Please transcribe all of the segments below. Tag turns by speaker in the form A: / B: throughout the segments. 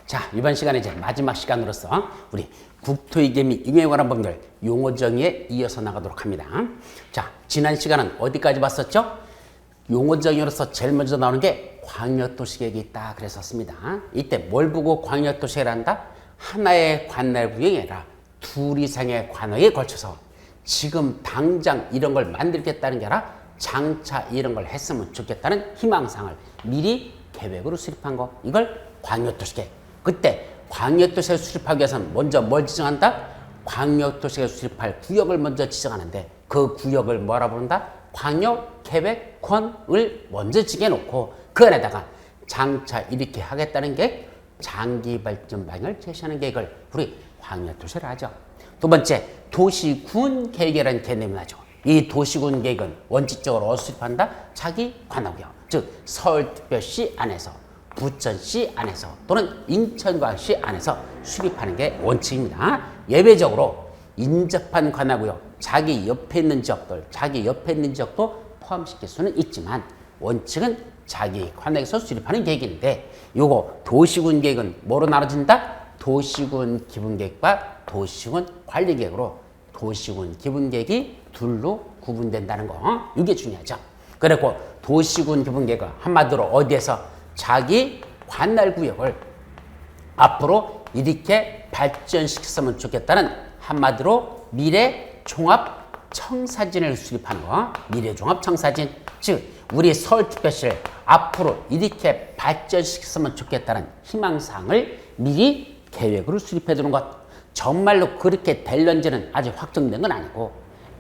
A: 자, 이번 시간에 이제 마지막 시간으로서 우리 국토의 개미 임의에 관한 법률 용어 정의에 이어서 나가도록 합니다. 자, 지난 시간은 어디까지 봤었죠? 용어 정의로서 제일 먼저 나오는 게 광역도시계획이 있다 그랬었습니다. 이때 뭘 보고 광역도시계획을 한다? 하나의 관할 구역이 아니라 둘 이상의 관역에 걸쳐서 지금 당장 이런 걸 만들겠다는 게 아니라 장차 이런 걸 했으면 좋겠다는 희망사항을 미리 계획으로 수립한 거, 이걸 광역도시계획. 그때 광역도시를 수립하기 위해서는 먼저 뭘 지정한다? 광역도시를 수립할 구역을 먼저 지정하는데 그 구역을 뭐라 부른다? 광역계획권을 먼저 정해놓고 그 안에다가 장차 이렇게 하겠다는 게 장기발전 방향을 제시하는 계획을 우리 광역도시를 하죠. 두 번째, 도시군 계획이라는 개념이 나죠. 이 도시군 계획은 원칙적으로 어디서 수립한다? 자기 관할구역, 즉 서울특별시 안에서, 부천시 안에서 또는 인천광역시 안에서 수립하는 게 원칙입니다. 예외적으로 인접한 관할구역, 자기 옆에 있는 지역도 포함시킬 수는 있지만 원칙은 자기 관할에서 수립하는 계획인데, 요거 도시군 계획은 뭐로 나눠진다? 도시군 기본계획과 도시군 관리계획으로 도시군 기본계획이 둘로 구분된다는 거, 이게 중요하죠. 그리고 도시군 기본계획은 한마디로 어디에서 자기 관할구역을 앞으로 이렇게 발전시켰으면 좋겠다는, 한마디로 미래종합청사진을 수립하는 거, 미래종합청사진. 즉 우리 서울특별시를 앞으로 이렇게 발전시켰으면 좋겠다는 희망사항을 미리 계획으로 수립해 두는 것. 정말로 그렇게 될런지는 아직 확정된 건 아니고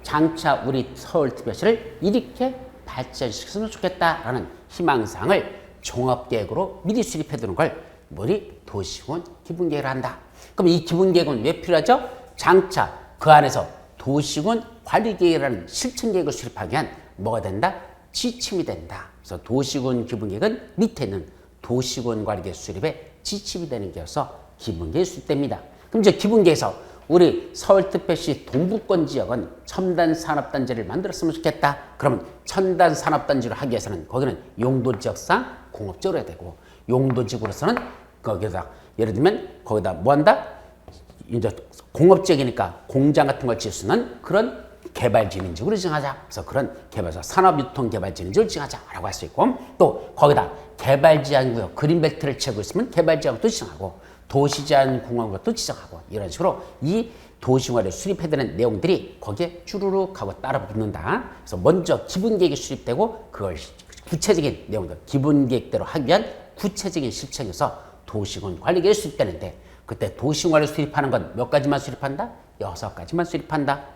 A: 장차 우리 서울특별시를 이렇게 발전시켰으면 좋겠다라는 희망사항을 종합계획으로 미리 수립해 두는 걸 우리 도시군 기본계획을 한다. 그럼 이 기본계획은 왜 필요하죠? 장차 그 안에서 도시군 관리계획이라는 실천계획을 수립하기 위한 뭐가 된다? 지침이 된다. 그래서 도시군 기본계획은 밑에 있는 도시군 관리계획 수립에 지침이 되는 게여서 기본계획이 수립됩니다. 그럼 이제 기본계획에서 우리 서울특별시 동부권 지역은 첨단산업단지를 만들었으면 좋겠다. 그러면 첨단산업단지를 하기 위해서는 거기는 용도지역상 공업지역으로 해야 되고, 용도지구로서는 거기다 예를 들면 거기다 뭐 한다? 이제 공업지역이니까 공장 같은 걸 지을 수 있는 그런 개발진인지구를 지정하자. 그래서 그런 개발사 산업유통개발진인지구를 지정하자라고 할 수 있고, 또 거기다 개발제한구역 그린벨트를 채우고 있으면 개발제한구역도 지정하고 도시제한공원구역도 지정하고, 이런 식으로 이 도시화를 수립해야 되는 내용들이 거기에 쭈루룩 하고 따라 붙는다. 그래서 먼저 기본계획이 수립되고 그걸 구체적인 내용들, 기본계획대로 하기 위한 구체적인 실천에서 도시군 관리계획이 수립되는데, 그때 도시군을 수립하는 건 몇 가지만 수립한다? 6가지만 수립한다.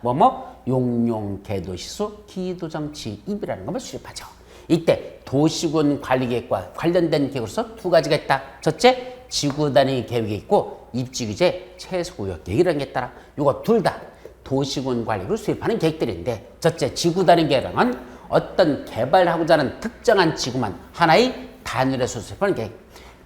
A: 용용, 개도시수, 기도정치, 입이라는 것만 수립하죠. 이때 도시군 관리계획과 관련된 계획으로서 2가지가 있다. 첫째, 지구단위 계획이 있고 입지규제 최소구역 계획이라는 게 따라 이거 둘 다 도시군 관리를 수립하는 계획들인데, 첫째 지구단위 계획은 어떤 개발하고자 하는 특정한 지구만 하나의 단위로 수립하는 계획.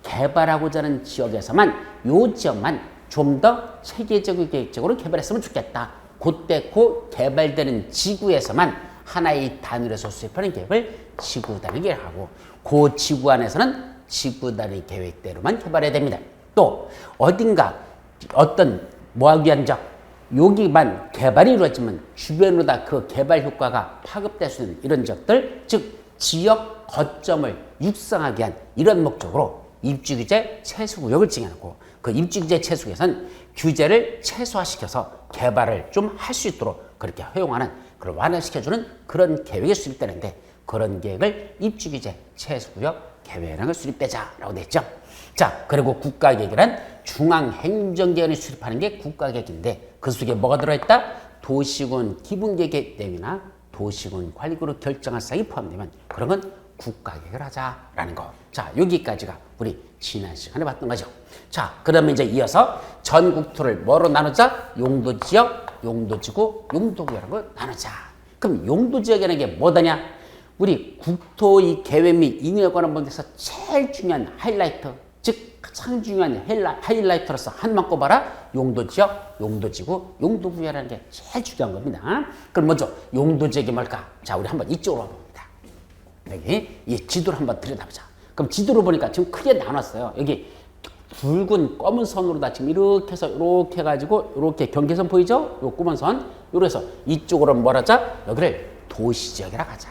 A: 개발하고자 하는 지역에서만 요 지역만 좀 더 체계적이고 계획적으로 개발했으면 좋겠다. 그때 그 개발되는 지구에서만 하나의 단위로 수립하는 계획을 지구단위 계획하고, 그 지구 안에서는 지구단위 계획대로만 개발해야 됩니다. 또 어딘가 어떤 뭐하기 위한 적, 여기만 개발이 이루어지면 주변으로 다 그 개발 효과가 파급될 수 있는 이런 적들, 즉 지역 거점을 육성하기 위한 이런 목적으로 입지규제 최소구역을 정해놓고, 그 입지규제 최소구역에서는 규제를 최소화시켜서 개발을 좀 할 수 있도록 그렇게 허용하는, 그걸 완화시켜주는 그런 계획이 수립되는데, 그런 계획을 입지규제 최소구역 계획이라는 걸 수립되자라고 됐죠. 자, 그리고 국가계획이란 중앙행정기관이 수립하는 게 국가계획인데, 그 속에 뭐가 들어있다? 도시군 기본계획 내용이나 도시군 관리구로 결정할 사항이 포함되면 그런 건 국가계획을 하자라는 거. 자, 여기까지가 우리 지난 시간에 봤던 거죠. 자, 그러면 이제 이어서 전국토를 뭐로 나누자? 용도지역, 용도지구, 용도구역이라는 걸 나누자. 그럼 용도지역이라는 게 뭐더냐? 우리 국토의 계획 및 인허에 관한 법에서 제일 중요한 하이라이트, 즉 가장 중요한 하이라이트로서 한만 꼽아라. 용도지역, 용도지구, 용도구역이라는 게 제일 중요한 겁니다. 그럼 먼저 용도지역이 뭘까? 자, 우리 한번 이쪽으로 와봅니다. 여기 이 지도를 한번 들여다보자. 그럼 지도로 보니까 지금 크게 나눴어요. 여기 붉은 검은 선으로 다 지금 이렇게 해서 이렇게 해가지고 이렇게 경계선 보이죠? 요 검은 선. 요래서 이쪽으로 뭐라자? 여기를 도시지역이라 하자.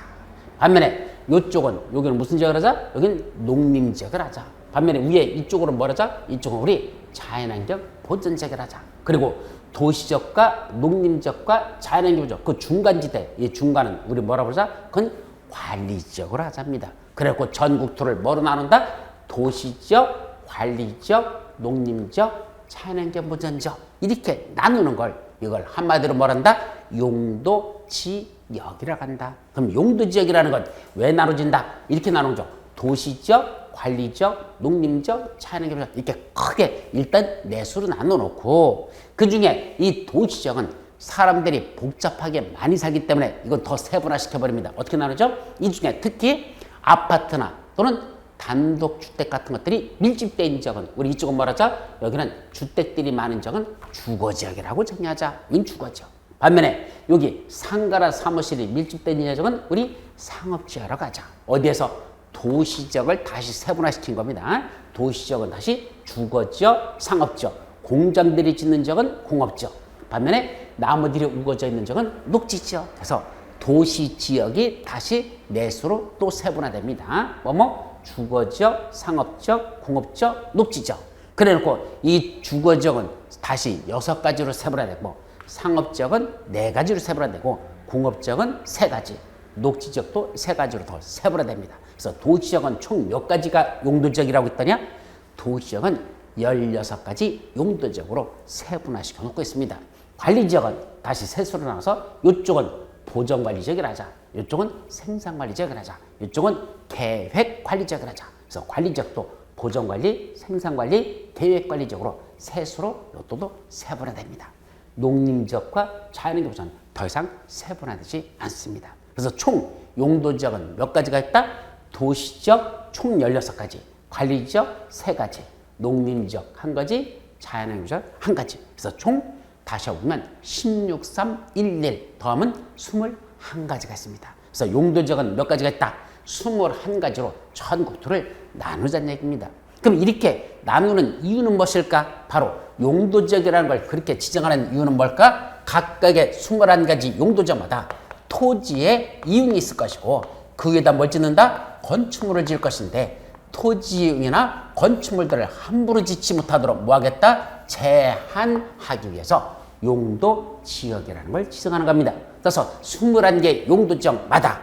A: 반면에 요쪽은 여기는 무슨 지역을 하자? 여기는 농림지역을 하자. 반면에 위에 이쪽으로 뭐라자? 이쪽은 우리 자연환경 보전지역을 하자. 그리고 도시지역과 농림지역과 자연환경지역 그 중간지대, 이 중간은 우리 뭐라고 하자? 그건 관리지역으로 하자입니다. 그래갖고 전국토를 뭐로 나눈다? 도시지역, 관리지역, 농림지역, 자연환경 보전지역 이렇게 나누는 걸 이걸 한마디로 뭐란다? 용도지역이라고 한다. 그럼 용도지역이라는 건 왜 나눠진다? 이렇게 나누죠. 도시지역, 관리지역, 농림지역, 자연환경 보전지역 이렇게 크게 일단 내수로 나눠놓고 그중에 이 도시지역은 사람들이 복잡하게 많이 살기 때문에 이건 더 세분화시켜버립니다. 어떻게 나누죠? 이 중에 특히 아파트나 또는 단독주택 같은 것들이 밀집되어 있는 지역은 우리 이쪽은 뭐라자? 여기는 주택들이 많은 지역은 주거지역이라고 정의하자. 이건 주거지역. 반면에 여기 상가나 사무실이 밀집되어 있는 지역은 우리 상업지역이라고 하자. 어디에서? 도시지역을 다시 세분화시킨 겁니다. 도시지역은 다시 주거지역, 상업지역, 공장들이 짓는 지역은 공업지역. 반면에 나무들이 우거져 있는 지역은 녹지지역. 그래서 도시지역이 다시 내수로 또 세분화됩니다. 주거지역, 상업지역, 공업지역, 녹지지역. 그래놓고 이 주거지역은 다시 6가지로 세분화되고 상업지역은 4가지로 세분화되고 공업지역은 3가지, 녹지지역도 3가지로 더 세분화됩니다. 그래서 도시지역은 총 몇 가지가 용도지역이라고 했더냐? 도시지역은 16가지 용도지역으로 세분화시켜 놓고 있습니다. 관리지역은 다시 세수로 나와서 이쪽은 보전관리지역이라 하자. 이쪽은 생산관리지역이라 하자. 이쪽은 계획관리지역이라 하자. 그래서 관리지역도 보전관리, 생산관리, 계획관리지역으로 세수로 이것도 세분화됩니다. 농림지역과 자연환경 보전 더 이상 세분화되지 않습니다. 그래서 총 용도지역은 몇 가지가 있다? 도시지역 총 16가지, 관리지역 3가지, 농림지역 1가지, 자연환경 보전 1가지. 그래서 총 다시 보면 16, 3, 1, 1 더하면 21가지가 있습니다. 그래서 용도지역은 몇 가지가 있다? 21가지로 전국토를 나누자는 얘기입니다. 그럼 이렇게 나누는 이유는 무엇일까? 바로 용도지역이라는 걸 그렇게 지정하는 이유는 뭘까? 각각의 21가지 용도지역마다 토지에 이용이 있을 것이고 그 위에다 뭘 짓는다? 건축물을 지을 것인데 토지이용이나 건축물들을 함부로 짓지 못하도록 뭐 하겠다? 제한하기 위해서 용도지역이라는 걸 지정하는 겁니다. 그래서 21개 용도지역마다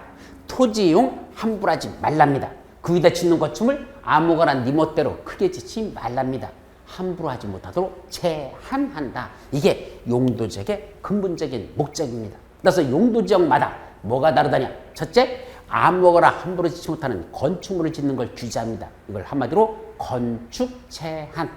A: 토지이용 함부로 하지 말랍니다. 그 위에다 짓는 건축물 아무거나 네 멋대로 크게 짓지 말랍니다. 함부로 하지 못하도록 제한한다. 이게 용도지역의 근본적인 목적입니다. 그래서 용도지역마다 뭐가 다르다냐? 첫째, 아무거나 함부로 짓지 못하는 건축물을 짓는 걸 규제합니다. 이걸 한마디로 건축 제한.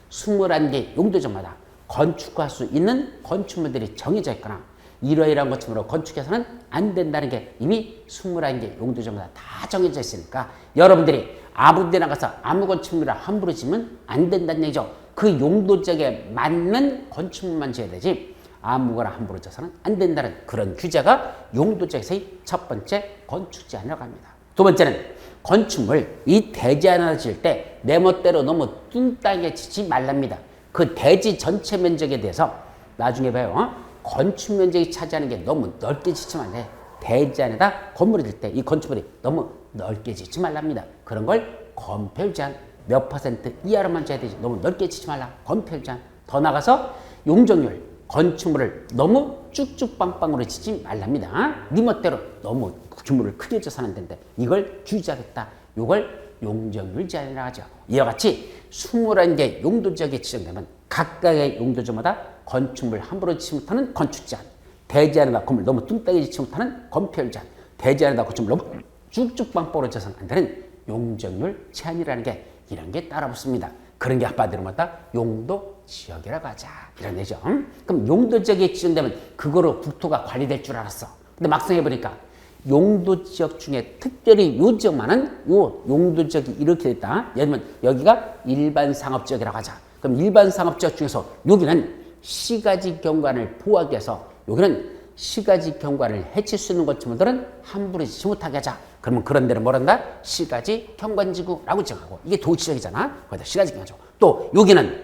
A: 21개 용도지역마다 건축할 수 있는 건축물들이 정해져 있거나 이러이러한 건축물로 건축해서는 안 된다는 게 이미 21개 용도지역마다 다 정해져 있으니까 여러분들이 아무 데나 가서 아무 건축물을 함부로 지으면 안 된다는 얘기죠. 그 용도지역에 맞는 건축물만 지어야 되지 아무거나 함부로 져서는 안 된다는 그런 규제가 용도지역에서의 첫 번째 건축 제한이라고 합니다. 두 번째는 건축물 이 대지 하나 지을 때 내 멋대로 너무 뚱땅하게 짓지 말랍니다. 그 대지 전체 면적에 대해서 나중에 봐요. 건축 면적이 차지하는 게 너무 넓게 짓지 말래. 대지 안에다 건물을 짓을 때 이 건축물이 너무 넓게 짓지 말랍니다. 그런 걸 건폐율 제한 몇 퍼센트 이하로만 지어야 되지 너무 넓게 짓지 말라. 건폐율 제한. 더 나가서 용적률 건축물을 너무 쭉쭉 빵빵으로 짓지 말랍니다. 네 멋대로 너무 규모를 크게 져서는 안 된다. 이걸 규제하겠다. 이걸 용적률 제한이라고 하죠. 이와 같이 21개 용도지역이 지정되면 각각의 용도지마다 건축물 함부로 짓지 못하는 건축 제한, 대지 안에다 건물 너무 뚱땅하게 짓지 못하는 건폐율 제한, 대지 안에다 건축물 너무 쭉쭉 빵빵으로 져서는 안 되는 용적률 제한이라는 게 이런 게 따라붙습니다. 그런 게 한마디로 뭐다? 용도지역이라고 하자. 이런 얘기죠. 그럼 용도지역이 지정되면 그거로 국토가 관리될 줄 알았어. 근데 막상 해보니까 용도지역 중에 특별히 요 지역만은 요 용도지역이 이렇게 됐다. 예를 들면 여기가 일반 상업지역이라고 하자. 그럼 일반 상업지역 중에서 여기는 시가지 경관을 보호하기 위해서 여기는 시가지 경관을 해칠 수 있는 건축물들은 함부로 짓지 못하게 하자. 그러면 그런 데는 뭐란다? 시가지 경관지구라고 정하고 이게 도시지역이잖아. 거기다 시가지 경관지구. 또 여기는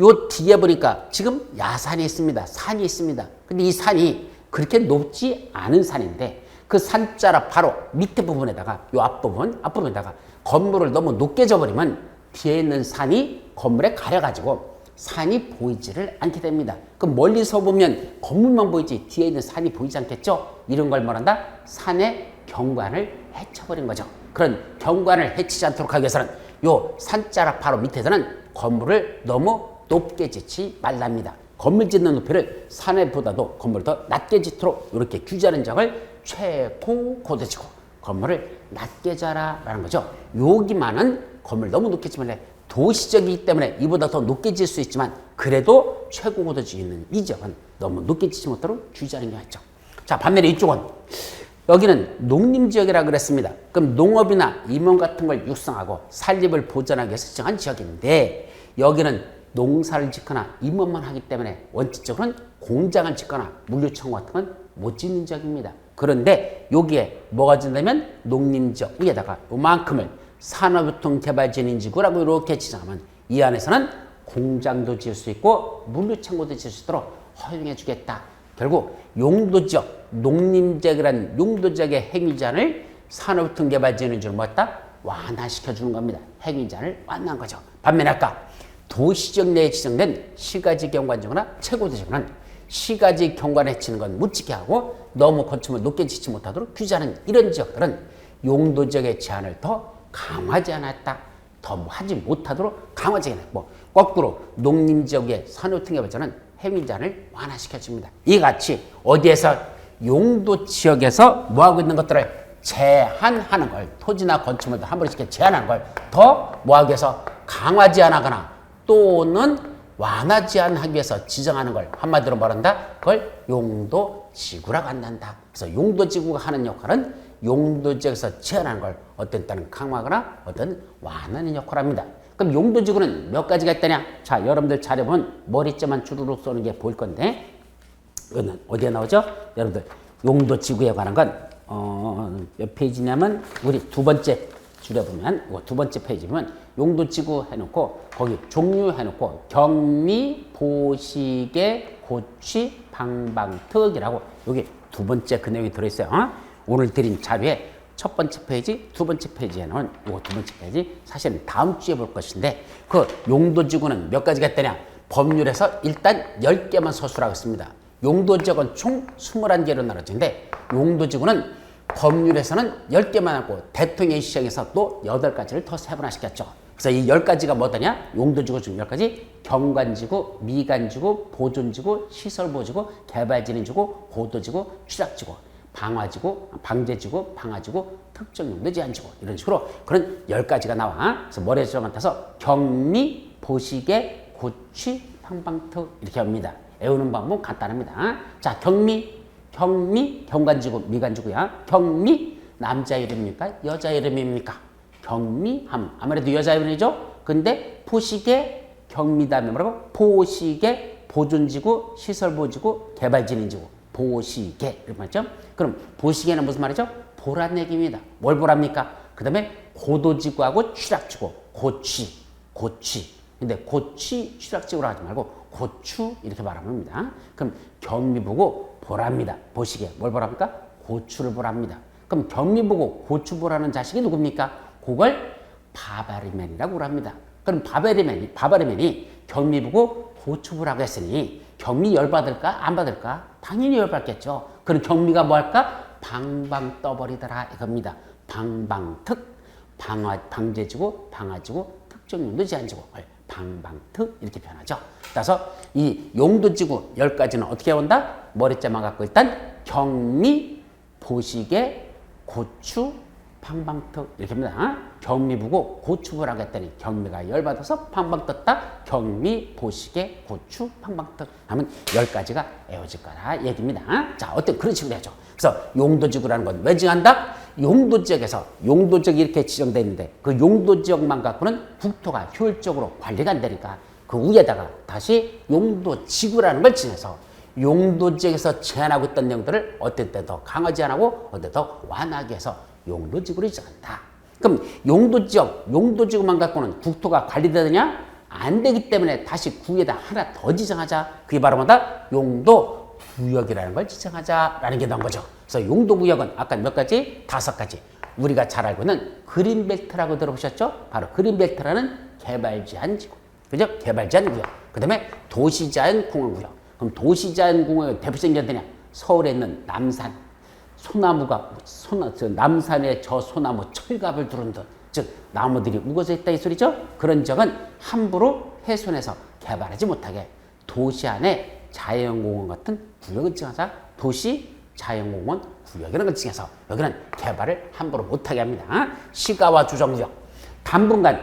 A: 요 뒤에 보니까 지금 야산이 있습니다. 산이 있습니다. 근데 이 산이 그렇게 높지 않은 산인데 그 산자락 바로 밑에 부분에다가 요 앞부분에다가 건물을 너무 높게 져버리면 뒤에 있는 산이 건물에 가려가지고 산이 보이지를 않게 됩니다. 그럼 멀리서 보면 건물만 보이지 뒤에 있는 산이 보이지 않겠죠? 이런 걸 뭐란다? 산의 경관을 해쳐버린 거죠. 그런 경관을 해치지 않도록 하기 위해서는 요 산자락 바로 밑에서는 건물을 너무 높게 짓지 말랍니다. 건물 짓는 높이를 산에보다도 건물을 더 낮게 짓도록 이렇게 규제하는 점을 최고 고도지구 건물을 낮게 자라라는 거죠. 여기만은 건물 너무 높게 지면 도시적이기 때문에 이보다 더 높게 지을 수 있지만 그래도 최고 고도지구 있는 이 지역은 너무 높게 짓지 못하도록 규제하는 게 맞죠. 자, 반면에 이쪽은 여기는 농림지역이라고 그랬습니다. 그럼 농업이나 임원 같은 걸 육성하고 산림을 보존하기 위해서 지정한 지역인데 여기는 농사를 짓거나 임원만 하기 때문에 원칙적으로는 공장을 짓거나 물류청 같은 건 못 짓는 지역입니다. 그런데 여기에 뭐가 짓냐면 농림지역 위에다가 요만큼을 산업유통개발진인지구라고 이렇게 지정하면 이 안에서는 공장도 지을 수 있고 물류창고도 지을 수 있도록 허용해 주겠다. 결국 용도지역, 농림지역이라는 용도지역의 행위제한을 산업유통개발진인지로 뭐했다? 완화시켜 주는 겁니다. 행위제한을 완화한 거죠. 반면에 아까 도시지역 내에 지정된 시가지 경관지구나 최고도지구는 시가지 경관에 해치는 건 못 지게 하고 너무 건축물 높게 짓지 못하도록 규제하는 이런 지역들은 용도지역의 제한을 더 강화하지 않았다. 더 하지 못하도록 강화하지 않았고 거꾸로 농림지역의 산업통계발전은 행위제한을 완화시켜줍니다. 이같이 어디에서 용도지역에서 뭐하고 있는 것들을 제한하는 걸 토지나 건축물도 함부로 이렇게 제한하는 걸 더 뭐하기 위해서 강화하지 않거나 또는 완화하지 않기 위해서 지정하는 걸 한마디로 말한다. 그걸 용도지구라고 한단다. 그래서 용도지구가 하는 역할은 용도지역에서 제한하는 걸 어떤 때는 강화하거나 어떤 완화하는 역할을 합니다. 그럼 용도지구는 몇 가지가 있다냐? 자, 여러분들 자료 보면 머리째만 주르륵 쏘는 게 보일 건데 이거는 어디에 나오죠? 여러분들 용도지구에 관한 건 몇 페이지냐면 우리 두 번째 줄여보면 이거 두 번째 페이지 보면 용도지구 해놓고 거기 종류 해놓고 경미, 보시개, 고취, 방방특이라고 여기 두 번째 그 내용이 들어있어요. 오늘 드린 자료에 첫 번째 페이지, 두 번째 페이지에 나온 이거 두 번째 페이지 사실은 다음 주에 볼 것인데 그 용도지구는 몇 가지가 있다냐? 법률에서 일단 10개만 서술하고 있습니다. 용도지역은 총 21개로 나눠지는데 용도지구는 법률에서는 10개만 하고 대통령이 시정해서 또 8가지를 더 세분화시켰죠. 그래서 이 10가지가 뭐더냐? 용도지구 중 10가지 경관지구, 미관지구, 보존지구, 시설보지구, 개발진인지구, 고도지구, 취락지구, 방화지구, 방제지구, 방화지구, 특정용도 제한지구 이런 식으로 그런 10가지가 나와. 그래서 머리에서만 타서 경미, 보시개, 고취, 방방특 이렇게 합니다. 외우는 방법은 간단합니다. 자, 경미, 경관지구, 미관지구야. 경미, 남자 이름입니까? 여자 이름입니까? 경미함, 아무래도 여자 이름이죠? 근데 보시개, 경미 다음에 뭐라고? 보시개, 보존지구, 시설보지구, 개발진인지구. 보시개, 이렇게 말이죠? 그럼 보시개는 무슨 말이죠? 보란 얘기입니다. 뭘 보랍니까? 그 다음에 고도지구하고 취락지구, 고취. 근데 고취, 취락지구라 하지 말고 고추 이렇게 말하면 됩니다. 그럼 경미 보고 보랍니다. 보시게 뭘 보랍니까? 고추를 보랍니다. 그럼 경미 보고 고추 보라는 자식이 누굽니까? 그걸 바바리맨이라고 합니다. 그럼 바바리맨이 경미 보고 고추 보라고 했으니 경미 열받을까? 안 받을까? 당연히 열받겠죠. 그럼 경미가 뭐 할까? 방방 떠버리더라 이겁니다. 방방특, 방제지구, 방화지구, 특정용도 제한지구 방방특 이렇게 표현하죠. 따라서 이 용도지구 10가지는 어떻게 온다? 머리자만 갖고 일단 경미, 보시개, 고추, 방방특 이렇게 합니다. 경미 보고 고추 보라고 했더니 경미가 열받아서 방방 떴다. 경미, 보시개, 고추, 방방특 하면 10가지가 에워질 거라 얘기입니다. 자, 어떤 그런 식으로 해야죠. 그래서 용도지구라는 건 왜 정한다? 용도지역에서 용도지역이 이렇게 지정되어 있는데 그 용도지역만 갖고는 국토가 효율적으로 관리가 안 되니까 그 위에다가 다시 용도지구라는 걸 지내서 용도지역에서 제한하고 있던 내용들을 어떤 때 더 강하지 않고 어떤 때 더 완화하기 위해서 용도지구를 지정한다. 그럼 용도지역만 갖고는 국토가 관리되느냐? 안 되기 때문에 다시 구에다 하나 더 지정하자. 그게 바로 뭐다? 용도 구역이라는 걸 지정하자라는 게 나온 거죠. 그래서 용도 구역은 아까 몇 가지? 5가지. 우리가 잘 알고 있는 그린벨트라고 들어보셨죠? 바로 그린벨트라는 개발 제한 지구. 그죠? 개발 제한 구역. 그 다음에 도시 자연 공원 구역. 그럼 도시 자연 공원의 대표적인 게 어디냐? 서울에 있는 남산. 소나무가, 남산에 저 소나무 철갑을 두른 듯. 즉, 나무들이 우거져 있다 이 소리죠? 그런 적은 함부로 훼손해서 개발하지 못하게 도시 안에 자연공원 같은 구역을 지정하자. 도시 자연공원 구역이라는 걸 지정해서 여기는 개발을 함부로 못하게 합니다. 시가와 조정구역. 당분간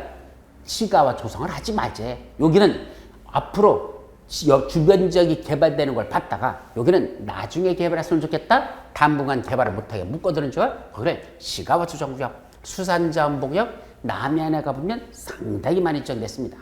A: 시가와 조성을 하지 말지. 여기는 앞으로 주변 지역이 개발되는 걸 봤다가 여기는 나중에 개발했으면 좋겠다. 당분간 개발을 못하게 묶어두는 지역. 거기를 시가와 조정구역. 수산자원보구역. 남해안에 가보면 상당히 많이 지정됐습니다.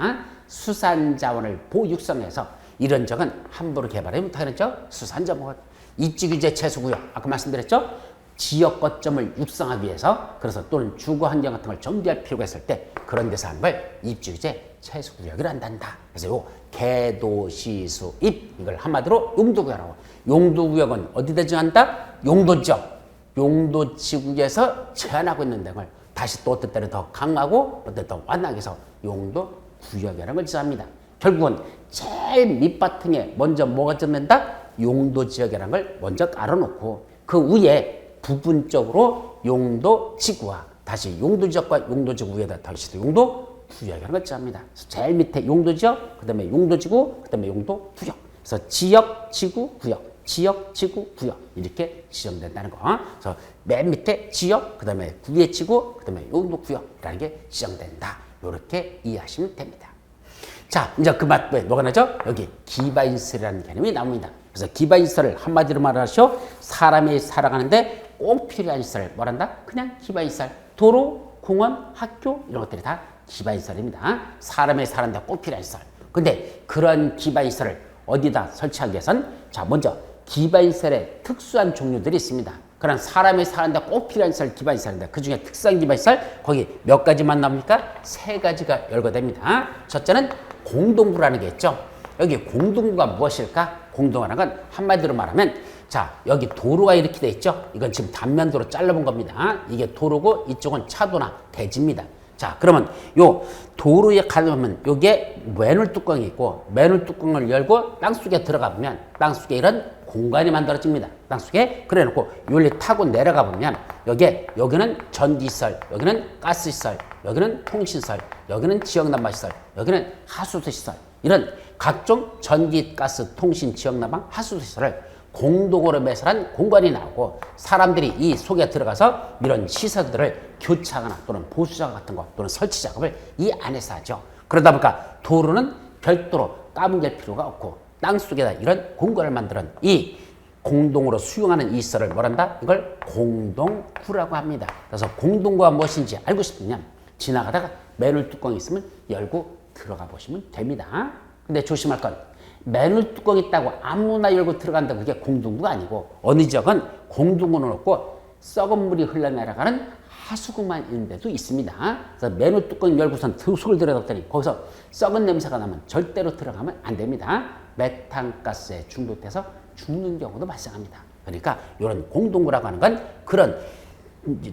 A: 수산자원을 보육성해서 이런 적은 함부로 개발을 못하는 적. 수산자원보구역. 입지규제 채소구역. 아까 말씀드렸죠? 지역 거점을 육성하기 위해서 그래서 또는 주거 환경 같은 걸 정비할 필요가 있을 때 그런 데서 하는 걸 입지규제 채소구역을 한단다. 그래서 요 개도시수입 이걸 한마디로 용도구역이라고. 용도구역은 어디다 정한다? 용도지역. 용도지구에서 제한하고 있는 등을 다시 또 어떤 때는 더 강하고 어떤 때는 더 완화하게 해서 용도구역이라는 걸 지정합니다. 결국은 제일 밑바탕에 먼저 뭐가 정된다? 용도지역이라는 걸 먼저 깔아놓고 그 위에 부분적으로 용도지구와 다시 용도지역과 용도지구 위에다 다시 용도구역이라는 걸 지정합니다. 그래서 제일 밑에 용도지역, 그 다음에 용도지구, 그 다음에 용도구역. 그래서 지역, 지구, 구역. 지역, 지구, 구역 이렇게 지정된다는 거. 그래서 맨 밑에 지역, 그 다음에 위에 지구, 그 다음에 용도 구역이라는 게 지정된다. 이렇게 이해하시면 됩니다. 자, 이제 그 맛 뭐가 나죠? 여기 기반시설이라는 개념이 나옵니다. 그래서 기반시설을 한마디로 말하시오. 사람이 살아가는데 꼭 필요한 시설 뭐란다? 그냥 기반시설. 도로, 공원, 학교 이런 것들이 다 기반시설입니다. 사람이 사는데 꼭 필요한 시설. 근데 그런 기반시설을 어디다 설치하기 위해선 자, 먼저 기반시설의 특수한 종류들이 있습니다. 그런 사람이 사는데 꼭 필요한 시설 기반시설인데 그 중에 특수한 기반시설 거기 몇 가지만 나옵니까? 3가지가 열거됩니다. 첫째는 공동구라는 게 있죠. 여기 공동구가 무엇일까? 공동구라는 건 한마디로 말하면 자, 여기 도로가 이렇게 돼 있죠. 이건 지금 단면도로 잘라본 겁니다. 이게 도로고 이쪽은 차도나 대지입니다. 자, 그러면 요 도로에 가려면 요게 맨홀 뚜껑이 있고 맨홀 뚜껑을 열고 땅속에 들어가 보면 땅속에 이런 공간이 만들어집니다. 땅속에 그래 놓고 요리 타고 내려가 보면 여기는 전기시설, 여기는 가스시설, 여기는 통신시설, 여기는 지역난방시설, 여기는 하수도시설 이런 각종 전기, 가스, 통신, 지역난방, 하수도시설을 공동으로 매설한 공간이 나오고 사람들이 이 속에 들어가서 이런 시설들을 교체하거나 또는 보수작업 같은 거 또는 설치 작업을 이 안에서 하죠. 그러다 보니까 도로는 별도로 까문될 필요가 없고 땅속에다 이런 공간을 만드는 이 공동으로 수용하는 이 시설을 뭐란다? 이걸 공동구라고 합니다. 그래서 공동구가 무엇인지 알고 싶으면 지나가다가 맨홀 뚜껑이 있으면 열고 들어가 보시면 됩니다. 근데 조심할 건 맨홀 뚜껑 있다고 아무나 열고 들어간다 그게 공동구가 아니고 어느 지역은 공동구는 없고 썩은 물이 흘러내려가는 하수구만 있는 데도 있습니다. 그래서 맨홀 뚜껑 열고선 속을 들여다봤더니 거기서 썩은 냄새가 나면 절대로 들어가면 안 됩니다. 메탄가스에 중독돼서 죽는 경우도 발생합니다. 그러니까 이런 공동구라고 하는 건 그런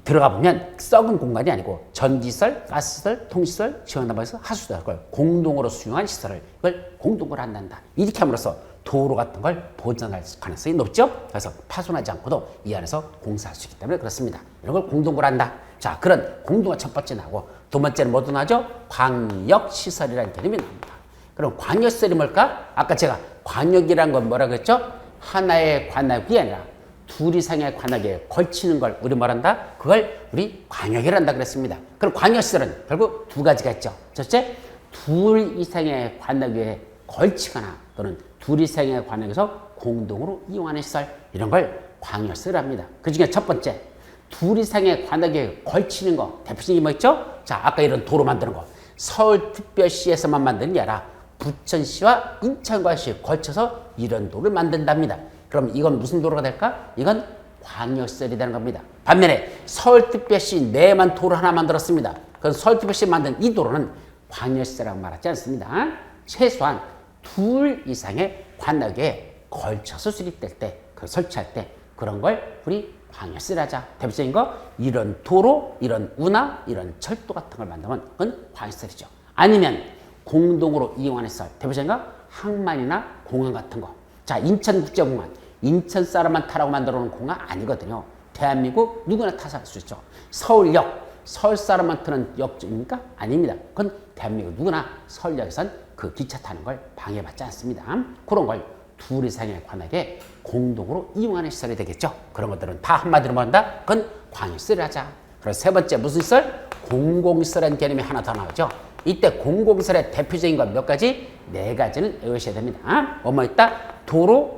A: 들어가 보면 썩은 공간이 아니고 전기시설, 가스시설, 통시설, 지역난방시설, 하수시설 걸 공동으로 수용한 시설을 이걸 공동구로 한단다. 이렇게 함으로써 도로 같은 걸 보존할 가능성이 높죠. 그래서 파손하지 않고도 이 안에서 공사할 수 있기 때문에 그렇습니다. 이런 걸 공동구로 한다. 자, 그런 공동구가 첫 번째 나오고 두 번째는 뭐도 나죠? 광역시설이라는 개념이 나옵니다. 그럼 광역시설이 뭘까? 아까 제가 광역이라는 건 뭐라고 했죠? 하나의 관역이 아니라 둘 이상의 관역에 걸치는 걸 우리 뭐란다? 그걸 우리 광역이란다 그랬습니다. 그럼 광역시설은 결국 2가지가 있죠. 첫째, 둘 이상의 관역에 걸치거나 또는 둘 이상의 관역에서 공동으로 이용하는 시설 이런 걸 광역시설이랍니다. 그 중에 첫 번째, 둘 이상의 관역에 걸치는 거 대표적인 게 뭐 있죠? 자, 아까 이런 도로 만드는 거 서울특별시에서만 만드는 게 아니라 부천시와 인천과시 걸쳐서 이런 도로를 만든답니다. 그럼 이건 무슨 도로가 될까? 이건 광역시설이 되는 겁니다. 반면에 서울특별시 내에만 도로 하나 만들었습니다. 그럼 서울특별시 만든 이 도로는 광역시설이라고 말하지 않습니다. 최소한 둘 이상의 관역에 걸쳐서 수립될 때, 그 설치할 때 그런 걸 우리 광역시설 하자. 대표적인 거 이런 도로, 이런 운하, 이런 철도 같은 걸 만들면 그건 광역시설이죠. 아니면 공동으로 이용하는 시설. 대표적인 거 항만이나 공항 같은 거. 자, 인천국제공항. 인천 사람만 타라고 만들어 놓은 공항 아니거든요. 대한민국 누구나 타서 할 수 있죠. 서울역. 서울 사람만 타는 역입니까? 아닙니다. 그건 대한민국 누구나 서울역에선 그 기차 타는 걸 방해받지 않습니다. 그런 걸 둘 이상의 관역에 공동으로 이용하는 시설이 되겠죠. 그런 것들은 다 한마디로 말한다. 그건 광역시설을 하자. 그리고 세 번째 무슨 시설? 공공시설이라는 개념이 하나 더 나오죠. 이때 공공시설의 대표적인 것 몇 가지? 네 가지는 외우셔야 됩니다. 뭐뭐 있다? 도로,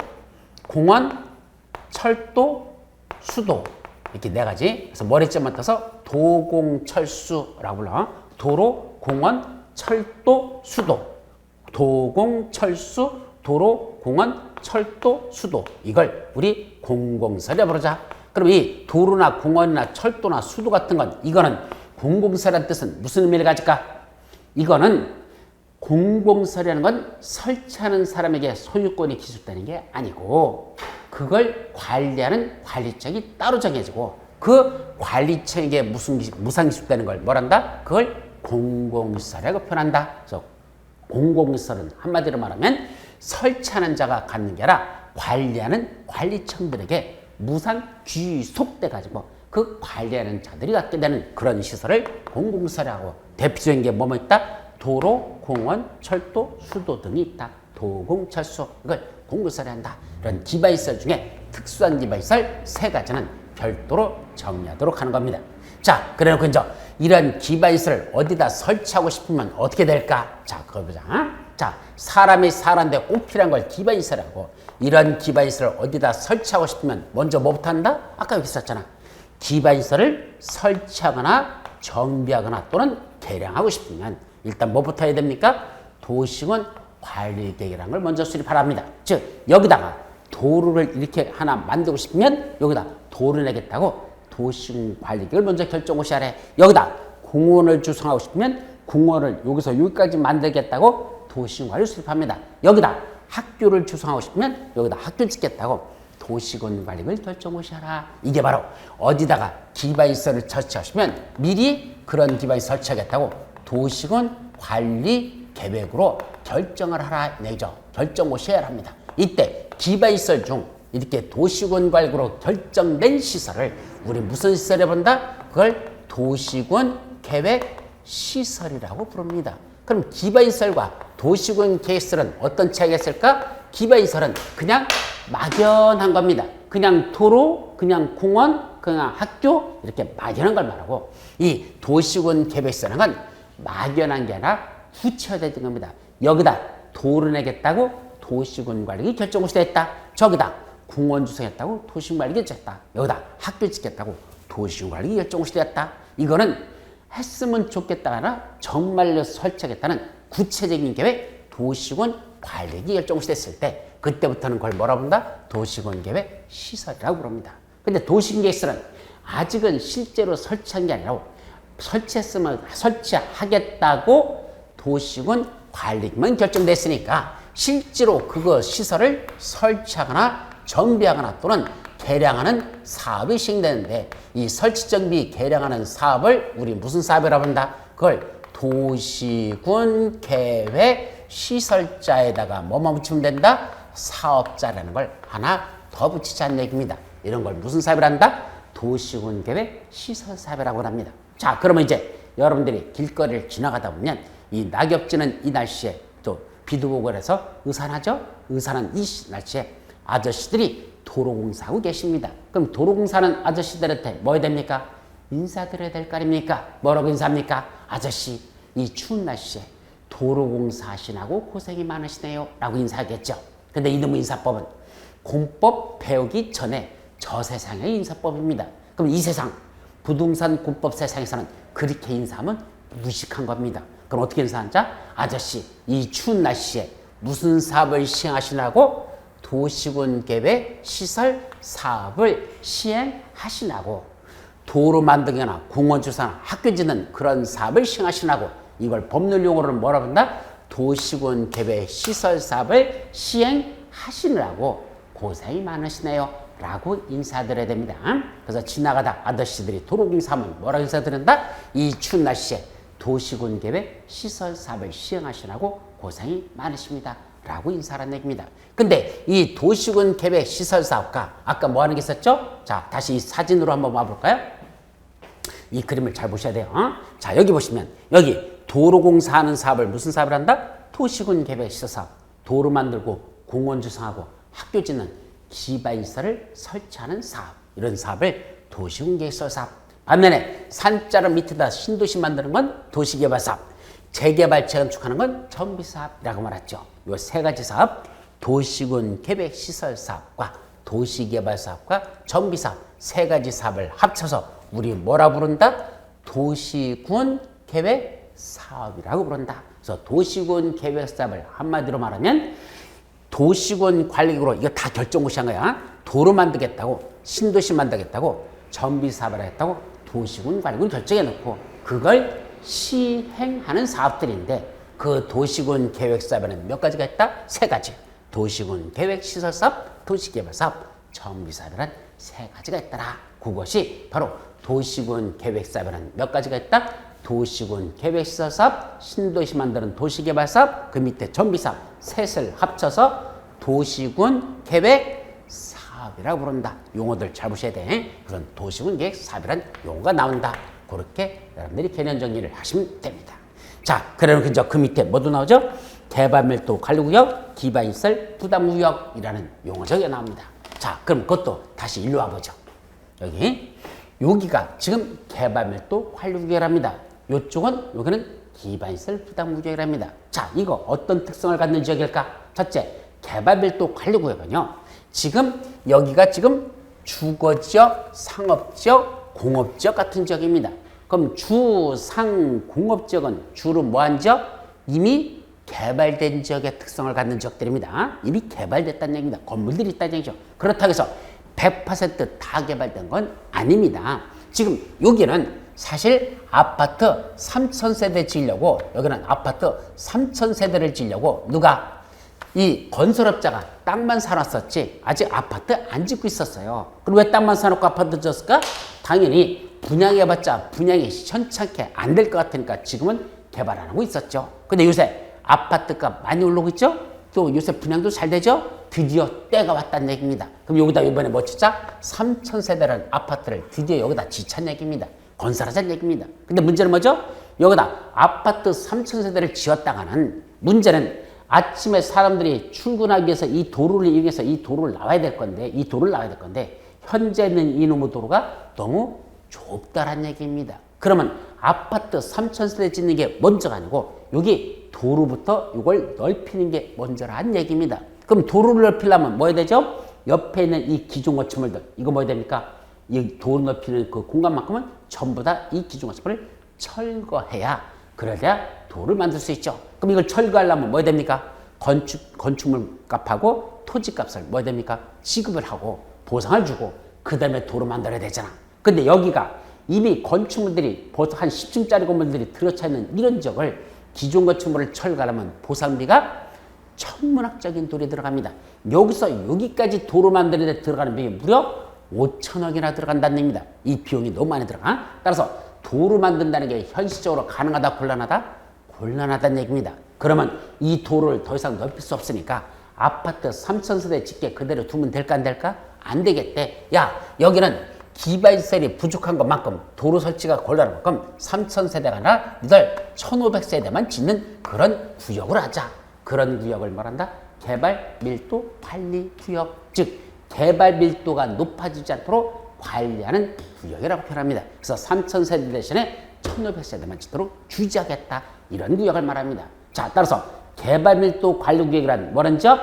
A: 공원, 철도, 수도. 이렇게 네 가지. 그래서 머리점만 떠서 도공철수라고 불러. 도로, 공원, 철도, 수도. 도공철수, 도로, 공원, 철도, 수도. 이걸 우리 공공시설이라고 부르자. 그럼 이 도로나 공원이나 철도나 수도 같은 건 이거는 공공시설이라는 뜻은 무슨 의미를 가질까? 이거는 공공시설이라는 건 설치하는 사람에게 소유권이 기술되는 게 아니고 그걸 관리하는 관리청이 따로 정해지고 그 관리청에게 무상 기술되는 걸 뭐란다? 그걸 공공시설이라고 표현한다. 그래서 공공시설은 한마디로 말하면 설치하는 자가 갖는 게 아니라 관리하는 관리청들에게 무상 귀속돼 가지고 그 관리하는 자들이 갖게 되는 그런 시설을 공공시설이라고. 대표적인 게 뭐뭐 있다? 도로, 공원, 철도, 수도 등이 있다. 도공철수. 이걸 공공시설이 한다. 이런 기반시설 중에 특수한 기반시설 세 가지는 별도로 정리하도록 하는 겁니다. 자, 그래놓고 이제 이런 기반시설을 어디다 설치하고 싶으면 어떻게 될까? 자, 그거 보자. 자, 사람이 사는데 꼭 필요한 걸 기반시설이라고. 이런 기반시설을 어디다 설치하고 싶으면 먼저 뭐부터 한다? 아까 여기 있었잖아. 기반시설을 설치하거나 정비하거나 또는 개량하고 싶으면 일단 뭐부터 해야 됩니까? 도시군 관리계획이라는 걸 먼저 수립하랍니다. 즉 여기다가 도로를 이렇게 하나 만들고 싶으면 여기다 도를 내겠다고 도시군 관리계획을 먼저 결정하셔야 해. 여기다 공원을 조성하고 싶으면 공원을 여기서 여기까지 만들겠다고 도시군 관리를 수립합니다. 여기다 학교를 조성하고 싶으면 여기다 학교 짓겠다고 도시군 관리를 결정하셔라. 이게 바로 어디다가 기반시설을 설치하시면 미리 그런 기반시설 설치하겠다고 도시군 관리 계획으로 결정을 하라 얘기죠. 결정하셔야 합니다. 이때 기반시설 중 이렇게 도시군 관리로 결정된 시설을 우리 무슨 시설에 본다? 그걸 도시군 계획 시설이라고 부릅니다. 그럼 기반시설과 도시군 계획시설은 어떤 차이가 있을까? 기반시설은 그냥 막연한 겁니다. 그냥 도로, 그냥 공원, 그냥 학교 이렇게 막연한 걸 말하고 이 도시군 계획시설은 건 막연한 게 아니라 구체화된 겁니다. 여기다 도를 내겠다고 도시군 관리가 결정을 했다. 저기다 공원 조성했다고 도시군 관리가 결정했다. 여기다 학교 짓겠다고 도시군 관리가 결정을 했다. 이거는 했으면 좋겠다가 아니라 정말로 설치하겠다는 구체적인 계획 도시군 관리가 결정을 했을 때 그때부터는 그걸 뭐라 부른다? 도시군 계획 시설이라고 부릅니다. 근데 도시군 계획 시설은 아직은 실제로 설치한 게 아니라 설치했으면 설치하겠다고 도시군 관리만 결정됐으니까 실제로 그거 시설을 설치하거나 정비하거나 또는 개량하는 사업이 시행되는데 이 설치 정비 개량하는 사업을 우리 무슨 사업이라고 한다? 그걸 도시군 계획 시설자에다가 뭐만 붙이면 된다? 사업자라는 걸 하나 더 붙이자는 얘기입니다. 이런 걸 무슨 사업이라 한다? 도시군 계획 시설 사업이라고 합니다. 자, 그러면 이제 여러분들이 길거리를 지나가다 보면 이 낙엽지는 이 날씨에 또 비도 오고 그래서 의산하죠? 의산한 이 날씨에 아저씨들이 도로공사하고 계십니다. 그럼 도로공사는 아저씨들한테 뭐 해야 됩니까? 인사드려야 될 거 아닙니까? 뭐라고 인사합니까? 아저씨, 이 추운 날씨에 도로공사 하시라고 고생이 많으시네요. 라고 인사하겠죠. 근데 이놈의 인사법은 공법 배우기 전에 저 세상의 인사법입니다. 그럼 이 세상, 부동산 공법 세상에서는 그렇게 인사하면 무식한 겁니다. 그럼 어떻게 인사하자? 아저씨, 이 추운 날씨에 무슨 사업을 시행하시라고? 도시군 계획 시설 사업을 시행하시라고. 도로 만들거나 공원 조성하나 학교 짓는 그런 사업을 시행하시라고. 이걸 법률 용어로는 뭐라 부른다? 도시군 계획 시설 사업을 시행하시느라고 고생이 많으시네요 라고 인사드려야 됩니다. 그래서 지나가다 아저씨들이 도로공사하면 뭐라고 인사드린다? 이 추운 날씨에 도시군 계획 시설 사업을 시행하시느라고 고생이 많으십니다 라고 인사하는 얘기입니다. 근데 이 도시군 계획 시설 사업과 아까 뭐 하는 게 있었죠? 자, 다시 이 사진으로 한번 와볼까요? 이 그림을 잘 보셔야 돼요. 자, 여기 보시면 여기 도로공사하는 사업을 무슨 사업을 한다? 도시군 계획 시설 사업. 도로 만들고 공원 조성하고 학교 짓는 기반시설을 설치하는 사업. 이런 사업을 도시군 계획 시설 사업. 반면에 산자로 밑에다 신도시 만드는 건 도시개발 사업. 재개발 재건축하는 건 정비사업이라고 말했죠. 이 세 가지 사업, 도시군 계획 시설 사업과 도시개발 사업과 정비사업 세 가지 사업을 합쳐서 우리 뭐라 부른다? 도시군 계획 사업이라고 부른다. 그래서 도시군 계획 사업을 한마디로 말하면 도시군 관리국으로 이거 다 결정고시한 거야. 도로 만들겠다고, 신도시 만들겠다고, 정비사업을 하겠다고 도시군 관리국을 결정해 놓고 그걸 시행하는 사업들인데 그 도시군 계획 사업에는 몇 가지가 있다? 세 가지. 도시군 계획 시설 사업, 도시개발 사업, 정비사업이란 세 가지가 있더라. 그것이 바로 도시군 계획 사업에는 몇 가지가 있다? 도시군 계획 시설 사업, 신도시 만드는 도시개발 사업, 그 밑에 정비사업 셋을 합쳐서 도시군 계획 사업이라고 부른다. 용어들 잘 보셔야 돼. 그런 도시군 계획 사업이란 용어가 나온다. 그렇게 여러분들이 개념 정리를 하시면 됩니다. 자, 그러면 그 밑에 뭐도 나오죠? 개발밀도 관리구역, 기반시설 부담구역이라는 용어적이 나옵니다. 자, 그럼 그것도 다시 일로 와보죠. 여기가 지금 개발밀도 관리구역이랍니다. 여기는 기반시설 부담구역이랍니다. 자, 이거 어떤 특성을 갖는 지역일까? 첫째, 개발밀도 관리구역은요. 지금 여기가 지금 주거지역, 상업지역, 공업지역 같은 지역입니다. 그럼 주, 상, 공업지역은 주로 뭐한 지역? 이미 개발된 지역의 특성을 갖는 지역들입니다. 이미 개발됐다는 얘기입니다. 건물들이 있다는 얘기죠. 그렇다고 해서 100%다 개발된 건 아닙니다. 지금 여기는 사실 아파트 3,000세대 지으려고 여기는 아파트 3,000세대를 지으려고 누가 이 건설업자가 땅만 사놨었지 아직 아파트 안 짓고 있었어요. 그럼 왜 땅만 사놓고 아파트 지었을까? 당연히 분양해봤자 분양이 현찮게 안 될 것 같으니까 지금은 개발 안 하고 있었죠. 근데 요새 아파트값 많이 오르고 있죠? 또 요새 분양도 잘 되죠? 드디어 때가 왔다는 얘기입니다. 그럼 여기다 이번에 뭐 짓자? 3,000세대라는 아파트를 드디어 여기다 짓자는 얘기입니다. 건설하자는 얘기입니다. 근데 문제는 뭐죠? 여기다 아파트 3,000세대를 지었다가는 문제는 아침에 사람들이 출근하기 위해서 이 도로를 이용해서 이 도로를 나와야 될 건데 현재 있는 이놈의 도로가 너무 좁다란 얘기입니다. 그러면 아파트 3,000세대 짓는 게 먼저가 아니고 여기 도로부터 이걸 넓히는 게 먼저란 얘기입니다. 그럼 도로를 넓히려면 뭐 해야 되죠? 옆에 있는 이 기존 건축물들 이거 뭐 해야 됩니까? 이 도로 넓히는 그 공간만큼은 전부 다 이 기존 건축물을 철거해야 그래야 도로를 만들 수 있죠. 그럼 이걸 철거하려면 뭐 해야 됩니까? 건축물 값하고 토지 값을 뭐 해야 됩니까? 지급을 하고 보상을 주고 그 다음에 도로 만들어야 되잖아. 근데 여기가 이미 건축물들이 보통 한 10층짜리 건물들이 들어차 있는 이런 지역을 기존 건축물을 철거하려면 보상비가 천문학적인 돈이 들어갑니다. 여기서 여기까지 도로 만드는 데 들어가는 비용이 무려 5천억이나 들어간다는 얘기입니다. 이 비용이 너무 많이 들어가. 따라서 도로 만든다는 게 현실적으로 가능하다 곤란하다? 곤란하다는 얘기입니다. 그러면 이 도로를 더 이상 넓힐 수 없으니까 아파트 3,000세대 짓게 그대로 두면 될까 안 될까? 안 되겠대. 야, 여기는 기반시설이 부족한 것만큼 도로 설치가 곤란한 만큼 3,000세대가 아니라 1,500세대만 짓는 그런 구역을 하자. 그런 구역을 말한다? 개발 밀도 관리 구역. 즉 개발 밀도가 높아지지 않도록 관리하는 구역이라고 표현합니다. 그래서 3,000세대 대신에 1,500세대만 짓도록 주지하겠다. 이런 구역을 말합니다. 자, 따라서 개발 밀도 관리 구역이란 뭐라는 지역?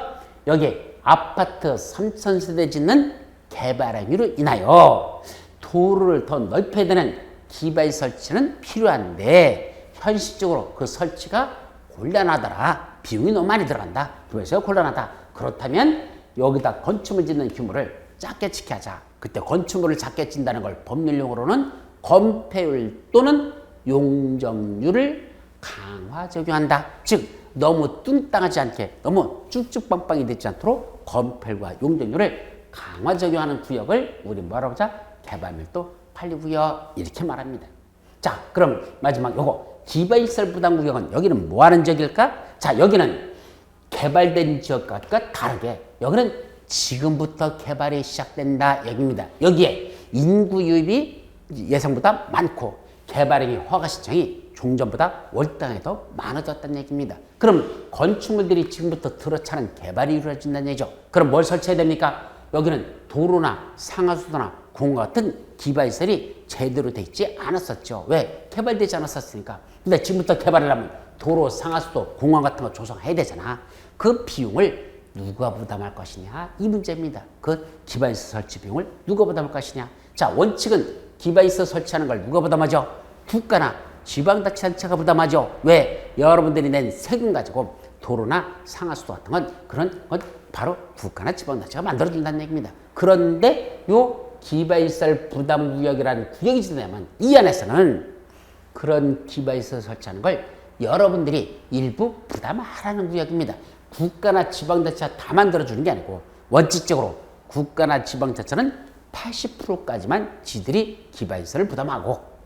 A: 여기 아파트 3,000세대 짓는 개발 행위로 인하여 도로를 더 넓혀야 되는 기반 설치는 필요한데 현실적으로 그 설치가 곤란하더라. 비용이 너무 많이 들어간다. 그래서 곤란하다. 그렇다면 여기다 건축물 짓는 규모를 작게 짓게 하자. 그때 건축물을 작게 짓는다는 걸 법률용어로는 건폐율 또는 용적률을 강화 적용한다. 즉 너무 뚱땅하지 않게 너무 쭉쭉빵빵이 되지 않도록 건폐율과 용적률을 강화 적용하는 구역을 우리 뭐라고 하자? 개발밀도 관리구역 이렇게 말합니다. 자, 그럼 마지막 요거 기반시설 부담구역은 여기는 뭐 하는 지역일까? 자, 여기는 개발된 지역과 다르게 여기는 지금부터 개발이 시작된다 얘기입니다. 여기에 인구 유입이 예상보다 많고 개발행위 허가 신청이 종전보다 월당에 더 많아졌다는 얘기입니다. 그럼 건축물들이 지금부터 들어차는 개발이 이루어진다는 얘기죠. 그럼 뭘 설치해야 됩니까? 여기는 도로나 상하수도나 공원 같은 기반시설이 제대로 돼 있지 않았었죠. 왜? 개발되지 않았었으니까. 근데 지금부터 개발을 하면 도로, 상하수도, 공원 같은 거 조성해야 되잖아. 그 비용을 누가 부담할 것이냐? 이 문제입니다. 그 기반시설 설치 비용을 누가 부담할 것이냐? 자, 원칙은 기반시설 설치하는 걸 누가 부담하죠? 국가나 지방자치단체가 부담하죠. 왜? 여러분들이 낸 세금 가지고 도로나 상하수도 같은 건 그런 건 바로 국가나 지방자치가 만들어준다는 얘기입니다. 그런데 요 기반시설 부담구역이라는 구역이 지정되면 이 안에서는 그런 기반시설 설치하는 걸 여러분들이 일부 부담하라는 구역입니다. 국가나 지방자치가 다 만들어주는 게 아니고 원칙적으로 국가나 지방자치는 80%까지만 지들이 기반시설을 부담하고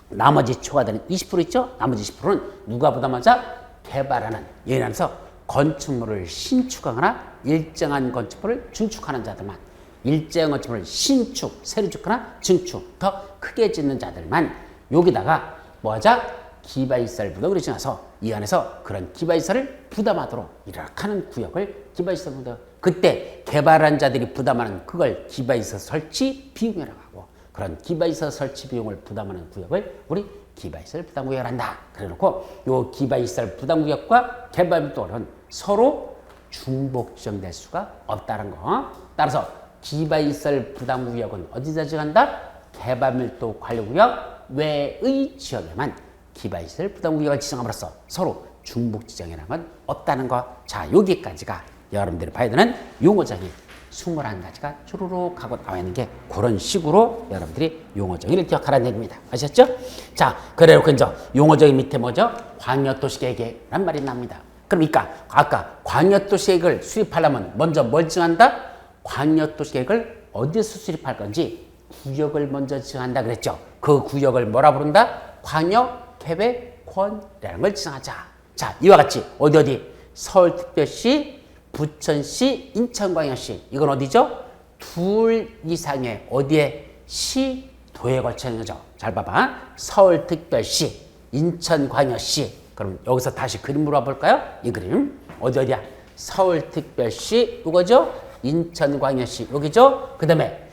A: 나머지 초과되는 20% 있죠? 나머지 20%는 누가 부담하자? 개발하는, 예를 들어서 건축물을 신축하거나 일정한 건축물을 증축하는 자들만, 일정한 건축물을 신축, 새로 짓거나 증축, 더 크게 짓는 자들만 여기다가 뭐하자? 기반시설 부담을 정해서 이 안에서 그런 기반시설을 부담하도록 이렇게 하는 구역을 기반시설 부담. 그때 개발한 자들이 부담하는 그걸 기반시설 설치 비용이라고 하고 그런 기반시설 설치 비용을 부담하는 구역을 우리 기반시설 부담구역을 한다. 그래놓고 이 기반시설 부담구역과 개발밀도는 서로 중복 지정될 수가 없다는 거. 따라서 기반시설 부담구역은 어디다 지정한다? 개발밀도 관리구역 외의 지역에만 기반시설 부담구역을 지정함으로써 서로 중복 지정이라는 건 없다는 거. 자, 여기까지가 여러분들이 봐야 되는 용어정의 21가지가 주르륵 하고 나와 있는 게 그런 식으로 여러분들이 용어정의를 기억하라는 얘기입니다. 아셨죠? 자, 그래놓고 이제 용어정의 밑에 뭐죠? 광역도시계획이란 말이 납니다. 그러니까 아까 광역도시계획을 수립하려면 먼저 뭘 지정한다? 광역도시계획을 어디서 수립할 건지 구역을 먼저 지정한다 그랬죠. 그 구역을 뭐라 부른다? 광역계획권이라는 걸 지정하자. 자, 이와 같이 어디 서울특별시, 부천시, 인천광역시 이건 어디죠? 둘 이상의 어디에 시, 도에 걸쳐 있는 거죠. 잘 봐봐. 서울특별시, 인천광역시. 그럼 여기서 다시 그림으로 볼까요? 이 그림 어디야? 서울특별시 이거죠? 인천광역시 여기죠? 그 다음에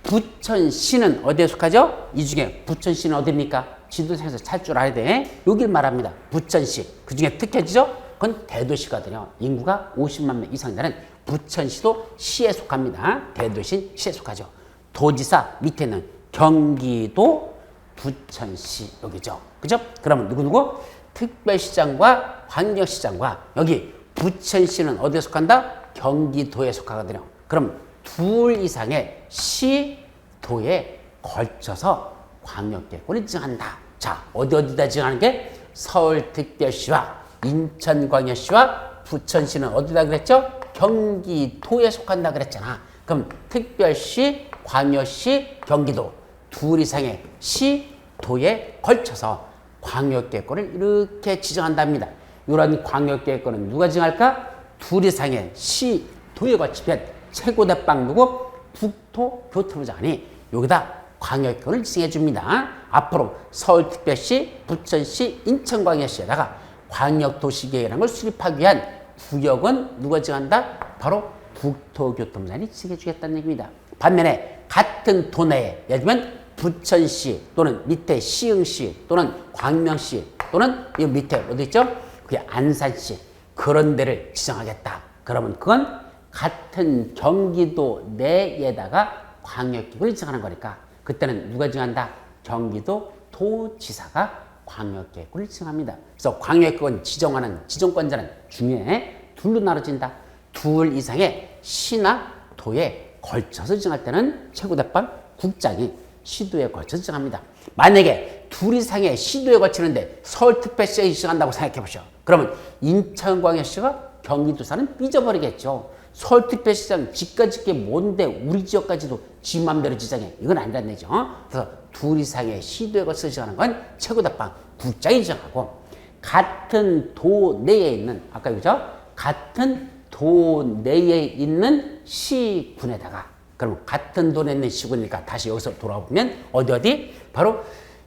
A: 부천시는 어디에 속하죠? 이 중에 부천시는 어디입니까? 지도상에서 찾을 줄 알아야 돼. 여길 말합니다. 부천시. 그 중에 특혜지죠? 그건 대도시거든요. 인구가 50만 명 이상 되는 부천시도 시에 속합니다. 대도시 시에 속하죠. 도지사 밑에 있는 경기도 부천시 여기죠. 그죠? 그러면 누구누구? 특별시장과 광역시장과 여기 부천시는 어디에 속한다? 경기도에 속하거든요. 그럼 둘 이상의 시, 도에 걸쳐서 광역계획권을 지정한다. 자, 어디다 지정하는 게? 서울특별시와 인천광역시와 부천시는 어디다 그랬죠? 경기도에 속한다 그랬잖아. 그럼 특별시, 광역시, 경기도 둘 이상의 시, 도에 걸쳐서 광역계획권을 이렇게 지정한답니다. 이런 광역계획권은 누가 지정할까? 둘 이상의 시, 도에 걸치면 최고대빵 누구? 국토교통부 장관이 여기다 광역계획권을 지정해 줍니다. 앞으로 서울특별시, 부천시, 인천광역시에다가 광역도시계획이라는 걸 수립하기 위한 구역은 누가 지정한다? 바로 국토교통부장이 지정해 주겠다는 얘기입니다. 반면에 같은 도내에 예를 들면 부천시 또는 밑에 시흥시 또는 광명시 또는 이 밑에 어디 있죠? 그게 안산시 그런 데를 지정하겠다. 그러면 그건 같은 경기도 내에다가 광역계획을 지정하는 거니까 그때는 누가 지정한다? 경기도 도지사가 광역계획권을 지정합니다. 그래서 광역계획권 지정하는 지정권자는 중에 둘로 나눠진다. 둘 이상의 시나 도에 걸쳐서 지정할 때는 최고대법 국장이 시도에 걸쳐서 지정합니다. 만약에 둘 이상의 시도에 걸치는데 서울특별시장이 시작한다고 생각해 보시오. 그러면 인천광역시가 경기도사는 삐져버리겠죠. 서울특별시장 지까짓 게 뭔데 우리 지역까지도 지 맘대로 지정해. 이건 아니란 얘기죠. 그래서 둘 이상의 시도에 걸쳐서 지정하는 건 최고답방 국장이 지정하고, 같은 도 내에 있는, 아까 그죠? 같은 도 내에 있는 시군에다가, 그럼 같은 도 내에 있는 시군이니까 다시 여기서 돌아보면 어디 바로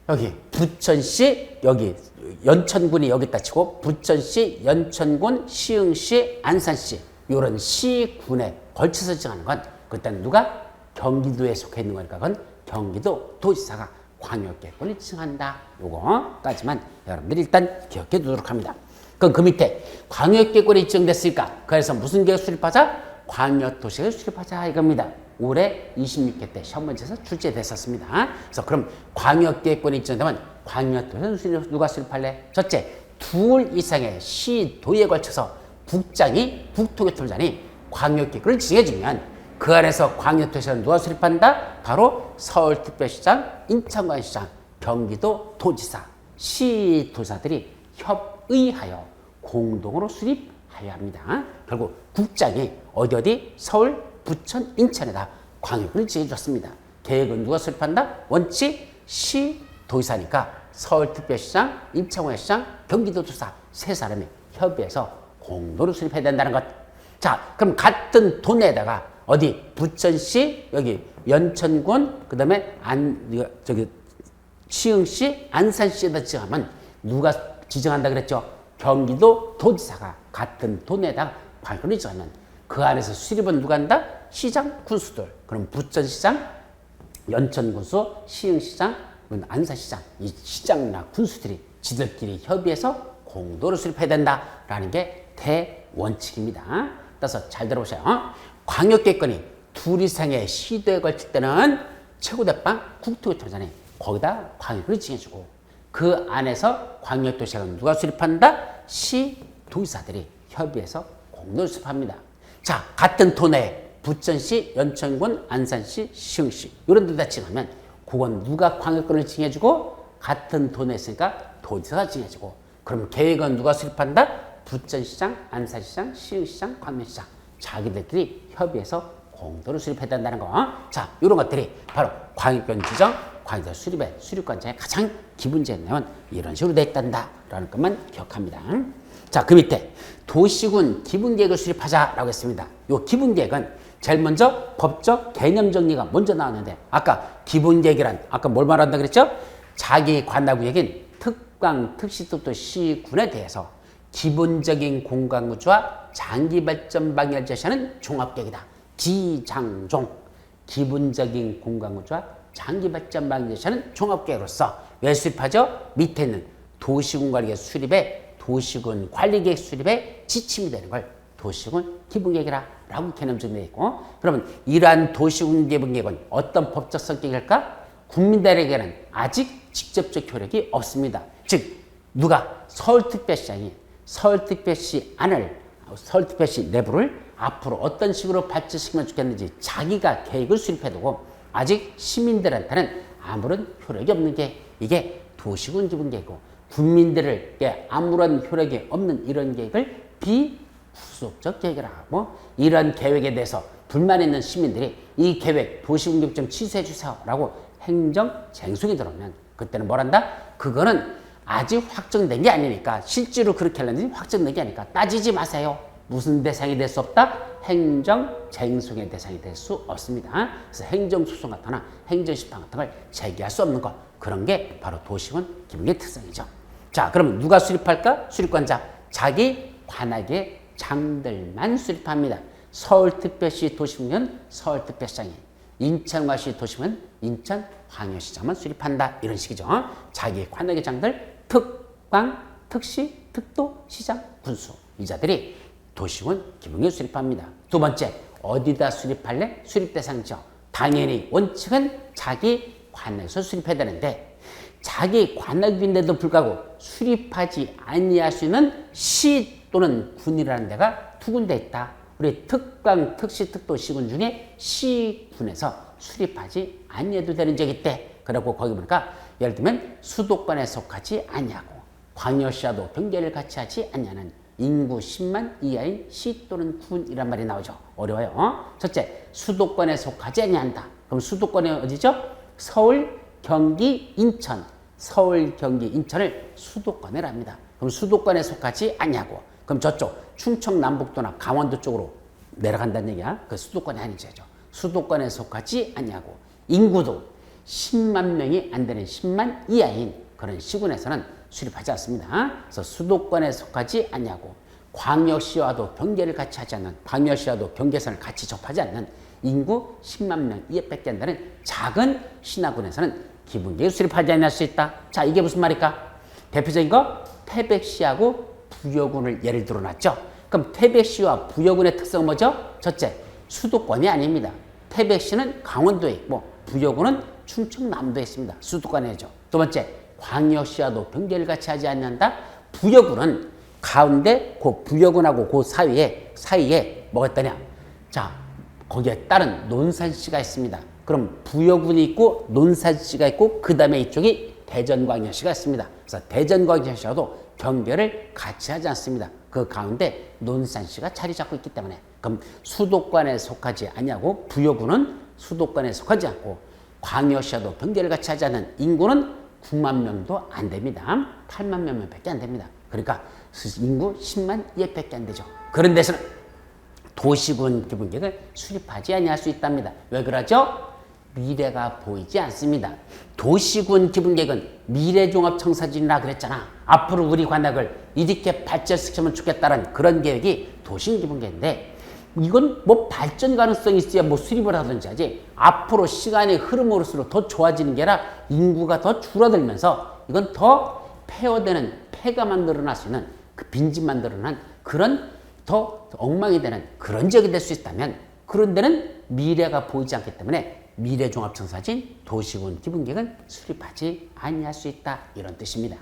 A: 여기 부천시, 여기 연천군이 여기 있다 치고 부천시, 연천군, 시흥시, 안산시 이런 시군에 걸쳐서 지정하는 건 그때는 누가? 경기도에 속해 있는 거니까 그건 경기도 도지사가 광역계권을 지정한다. 요거까지만 여러분들이 일단 기억해 두도록 합니다. 그럼 그 밑에 광역계권이 지정됐으니까 그래서 무슨 계획 수립하자? 광역도시계획 수립하자 이겁니다. 올해 26회 때 시험 문제에서 출제됐었습니다. 그래서 그럼 광역계획권이 지정되면 광역도시는 누가 수립할래? 첫째, 둘 이상의 시도에 걸쳐서 국장이, 국토교통부장이 광역계획권을 지정해주면 그 안에서 광역도시는 누가 수립한다? 바로 서울특별시장, 인천광역시장, 경기도 도지사, 시도사들이 협의하여 공동으로 수립하여야 합니다. 결국 국장이 어디 서울, 부천, 인천에다 광역을 지어줬습니다. 계획은 누가 수립한다? 원칙 시도지사니까 서울특별시장, 인천광역시장, 경기도도사 세 사람이 협의해서 공동으로 수립해야 된다는 것. 자, 그럼 같은 도내에다가 어디 부천시, 여기 연천군, 그 다음에 시흥시, 안산시에다 지정하면 누가 지정한다 그랬죠? 경기도 도지사가 같은 도내에다가 광역을 지정하면 그 안에서 수립은 누가 한다? 시장, 군수들. 그럼 부천시장, 연천군수, 시흥시장, 안산시장, 이 시장이나 군수들이 지들끼리 협의해서 공도로 수립해야 된다라는 게 대원칙입니다. 따라서 잘 들어보세요. 광역계권이 둘 이상의 시도에 걸칠 때는 최고대빵 국토교통부장이 거기다 광역을 지정해주고, 그 안에서 광역도시계획은 누가 수립한다? 시도지사들이 협의해서 공동으로 수립합니다. 자, 같은 도내에 부천시, 연천군, 안산시, 시흥시 이런 데다 지정하면 그건 누가 광역권을 지정해주고, 같은 도내에 있으니까 도지사가 지정해주고, 그럼 계획은 누가 수립한다? 부천시장, 안산시장, 시흥시장, 광역시장 자기들끼리 협의해서 공동으로 수립해야 된다는 거. 자, 이런 것들이 바로 광역권 지정, 광역도 수립의 수립관장의 가장 기본적인 내용은 이런 식으로 되어 있단다라는 것만 기억합니다. 자, 그 밑에 도시군 기본계획을 수립하자라고 했습니다. 이 기본계획은 제일 먼저 법적 개념 정리가 먼저 나왔는데, 아까 기본계획이란 아까 뭘 말한다 그랬죠? 자기 관할구역인 특광, 특시특도 시군에 대해서 기본적인 공간구조와 장기발전 방향을 제시하는 종합계획이다. 기장종. 기본적인 공간구조와 장기발전 방향을 제시하는 종합계획으로서 왜 수립하죠? 밑에 있는 도시군 관리계획 수립에 도시군 관리계획 수립에 지침이 되는 걸 도시군 기본계획이라고 개념 정리되어 있고, 그러면 이러한 도시군 기본계획은 어떤 법적 성격일까? 국민들에게는 아직 직접적 효력이 없습니다. 즉 누가 서울특별시장이 서울특별시 안을, 서울특별시 내부를 앞으로 어떤 식으로 발전시키면 좋겠는지 자기가 계획을 수립해두고 아직 시민들한테는 아무런 효력이 없는 게 이게 도시군 기본계획이고, 국민들에게 아무런 효력이 없는 이런 계획을 비후속적 계획이라고 하고, 이런 계획에 대해서 불만 있는 시민들이 이 계획 도시군 계획 좀 취소해 주세요라고 행정 쟁송이 들어오면 그때는 뭘 한다? 그거는 아직 확정된 게 아니니까, 실제로 그렇게 하려는지 확정된 게 아니니까 따지지 마세요. 무슨 대상이 될 수 없다? 행정 쟁송의 대상이 될 수 없습니다. 그래서 행정소송 같거나 행정심판 같은 걸 제기할 수 없는 것, 그런 게 바로 도시군 기본계획 특성이죠. 자, 그러면 누가 수립할까? 수립관자. 자기 관할계 장들만 수립합니다. 서울특별시 도시군은 서울특별시장이, 인천광역시 도시군은 인천광역시장만 수립한다. 이런 식이죠. 자기 관할계 장들 특광, 특시, 특도, 시장, 군수 이자들이 도시군 기본계획 수립합니다. 두 번째, 어디다 수립할래? 수립 대상지역. 당연히 원칙은 자기 관할에서 수립해야 되는데, 자기 관할인데도 불구하고 수립하지 아니할 수 있는 시 또는 군이라는 데가 두 군데 있다. 우리 특광, 특시, 특도, 시군 중에 시군에서 수립하지 아니해도 되는 지역이 있대. 그리고 거기 보니까 예를 들면 수도권에 속하지 아니하고 광역시와도 경계를 같이 하지 아니하는 인구 10만 이하인 시 또는 군이란 말이 나오죠. 어려워요. 첫째, 수도권에 속하지 아니한다. 그럼 수도권이 어디죠? 서울, 경기, 인천. 서울, 경기, 인천을 수도권이라 합니다. 그럼 수도권에 속하지 아니하고 그럼 저쪽 충청 남북도나 강원도 쪽으로 내려간다는 얘기야. 그 수도권이 아니죠. 수도권에 속하지 아니하고 인구도 10만 명이 안 되는 10만 이하인 그런 시군에서는 수립하지 않습니다. 그래서 수도권에 속하지 아니하고 광역시와도 경계를 같이 하지 않는 광역시와도 경계선을 같이 접하지 않는 인구 10만 명 이하밖에 안 되는 작은 신화군에서는 기본계획 수립하지 않을 수 있다. 자, 이게 무슨 말일까? 대표적인 거 태백시하고 부여군을 예를 들어놨죠. 그럼 태백시와 부여군의 특성은 뭐죠? 첫째, 수도권이 아닙니다. 태백시는 강원도에 있고 부여군은 충청남도에 있습니다. 수도권이죠. 두 번째, 광역시와도 경계를 같이 하지 않는다. 부여군은 가운데 그 부여군하고 그 사이에 뭐가 있다냐? 자, 거기에 따른 논산시가 있습니다. 그럼 부여군이 있고 논산시가 있고 그 다음에 이쪽이 대전광역시가 있습니다. 그래서 대전광역시와도 경계를 같이 하지 않습니다. 그 가운데 논산시가 자리 잡고 있기 때문에 그럼 수도권에 속하지 아니하고 부여군은 수도권에 속하지 않고 광역시와도 경계를 같이 하지 않는 인구는 9만 명도 안 됩니다. 8만 명밖에 안 됩니다. 그러니까 인구 10만 이하밖에 안 되죠. 그런 데서는 도시군 기본계획을 수립하지 아니할 수 있답니다. 왜 그러죠? 미래가 보이지 않습니다. 도시군 기본계획은 미래종합청사진이라 그랬잖아. 앞으로 우리 관악을 이렇게 발전시키면 좋겠다는 그런 계획이 도시군 기본계획인데 이건 뭐 발전 가능성이 있어야 뭐 수립을 하든지 하지 앞으로 시간의 흐름으로서 더 좋아지는 게 아니라 인구가 더 줄어들면서 이건 더 폐허되는 폐가만 늘어날 수 있는 그 빈집만 늘어난 그런 더 엉망이 되는 그런 지역이 될 수 있다면 그런 데는 미래가 보이지 않기 때문에 미래종합청사진 도시군 기본계획은 수립하지 아니할 수 있다 이런 뜻입니다.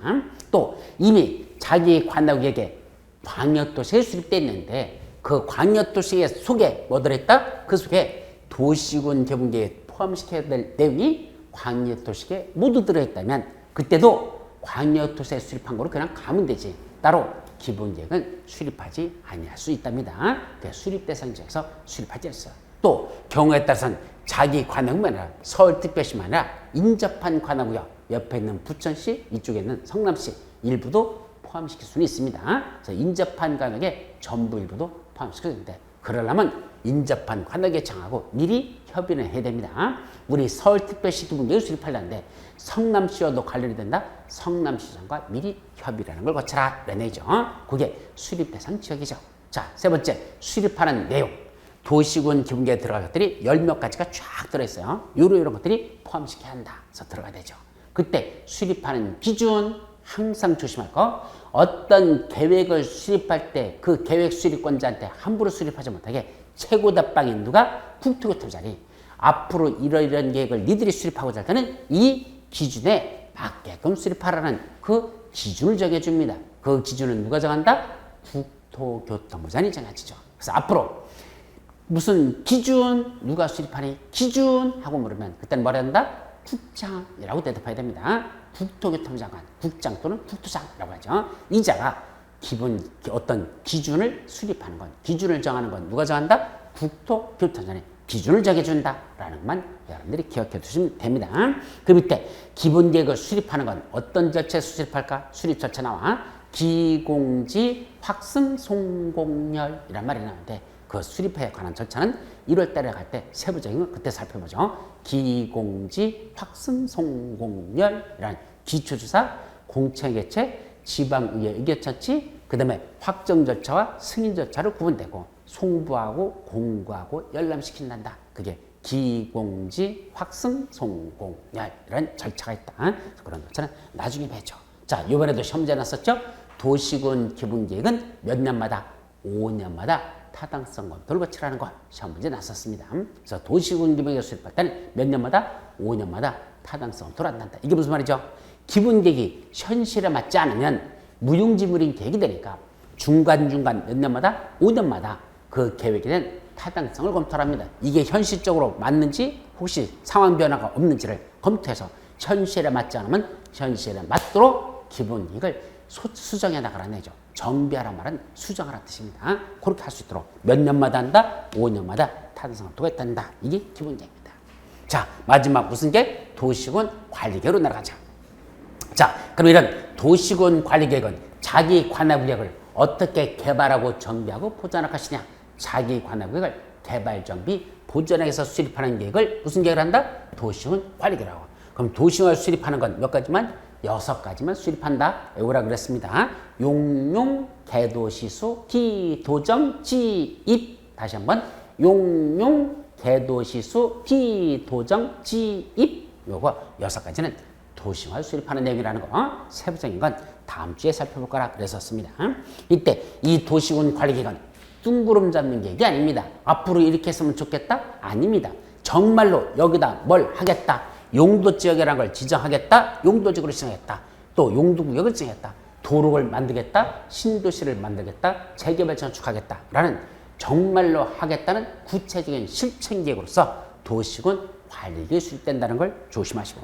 A: 또 이미 자기 관악구역에 광역도시에 수립되어 있는데 그 광역도시 속에 뭐 들어있다? 그 속에 도시군 기본계획에 포함시켜야 될 내용이 광역도시에 모두 들어있다면 그때도 광역도시에 수립한 거로 그냥 가면 되지 따로 기본계획은 수립하지 아니할 수 있답니다. 수립 대상 지역에서 수립하지 않았어요. 또 경우에 따라서는 자기 관악구만 아니라 서울특별시만 아니라 인접한 관악구역 옆에 있는 부천시 이쪽에 있는 성남시 일부도 포함시킬 수는 있습니다. 그래서 인접한 관악에 전부 일부도 포함시켜야 되는데 그러려면 인접한 관악에 청하고 미리 협의를 해야 됩니다. 우리 서울특별시 기본계획을 수립하려는데 성남시와도 관련이 된다. 성남시장과 미리 협의라는 걸 거쳐라 이런 얘기죠. 그게 수립 대상 지역이죠. 자, 세 번째 수립하는 내용. 도시군 기본계획에 들어갈 것들이 10몇 가지가 쫙 들어있어요. 이런 것들이 포함시켜야 한다. 그래서 들어가야 되죠. 그때 수립하는 기준 항상 조심할 거. 어떤 계획을 수립할 때 그 계획 수립권자한테 함부로 수립하지 못하게 최고 답방인 누가? 국토교통자리. 앞으로 이런 계획을 니들이 수립하고자 할 때는 이 기준에 맞게끔 수립하라는 그 기준을 정해줍니다. 그 기준은 누가 정한다? 국토교통부장이 정해지죠. 그래서 앞으로 무슨 기준 누가 수립하니? 기준 하고 물으면 그때는 뭐라 한다? 국장이라고 대답해야 됩니다. 국토교통장관, 국장 또는 국토장이라고 하죠. 이 자가 기본 어떤 기준을 수립하는 건, 기준을 정하는 건 누가 정한다? 국토교통장관이 기준을 정해준다라는 것만 여러분들이 기억해 두시면 됩니다. 그 밑에 기본계획을 수립하는 건 어떤 절차에 수립할까? 수립 절차 나와. 기공지 확승 송공렬이란 말이 나오는데 그 수립에 관한 절차는 1월달에 갈 때 세부적인 건 그때 살펴보죠. 기공지 확승 송공렬이라는 기초조사, 공청개최, 지방의회 의결처치, 그 다음에 확정 절차와 승인 절차로 구분되고 송부하고 공고하고 열람시킨단다. 그게 기공지 확승 송공렬 이런 절차가 있다. 그런 절차는 나중에 배죠. 자, 이번에도 시험제 났었죠. 도시군 기본계획은 몇 년마다 5년마다 타당성 검토를 거치라는 거 시험 문제 났었습니다. 그래서 도시군 기본계획 수립할 때는 몇 년마다 5년마다 타당성 검토를 한단다. 이게 무슨 말이죠? 기본계획이 현실에 맞지 않으면 무용지물인 계획이 되니까 중간중간 몇 년마다 5년마다 그 계획에 대한 타당성을 검토합니다. 이게 현실적으로 맞는지 혹시 상황 변화가 없는지를 검토해서 현실에 맞지 않으면 현실에 맞도록 기본 이익을 수정해 나가라는 얘기죠. 정비하란 말은 수정하라는 뜻입니다. 그렇게 할 수 있도록 몇 년마다 한다? 5년마다 탄성을 도겠단다. 이게 기본적입니다. 자, 마지막 무슨 계? 도시군 관리계로 나가자. 자, 그럼 이런 도시군 관리계획은 자기 관할구역을 어떻게 개발하고 정비하고 보존할 것이냐? 자기 관할구역을 개발, 정비, 보존하기위해서 수립하는 계획을 무슨 계획을 한다? 도시군 관리계획이라고. 그럼 도시군을 수립하는 건 몇 가지만? 6가지만 수립한다. 외우라 그랬습니다. 용용, 개도시수, 기도정, 지입. 다시 한번 용용, 개도시수, 기도정, 지입. 요거 6가지는 도시군을 수립하는 내용이라는 거. 세부적인 건 다음 주에 살펴볼 거라 그랬었습니다. 이때 이 도시군 관리계획은 둥구름 잡는 계획이 아닙니다. 앞으로 이렇게 했으면 좋겠다? 아닙니다. 정말로 여기다 뭘 하겠다. 용도지역이라는 걸 지정하겠다. 용도지역으로 지정했다. 또 용도구역을 지정했다. 도로를 만들겠다. 신도시를 만들겠다. 재개발 건축하겠다. 라는 정말로 하겠다는 구체적인 실천계획으로서 도시군 관리계획이 수립된다는 걸 조심하시고,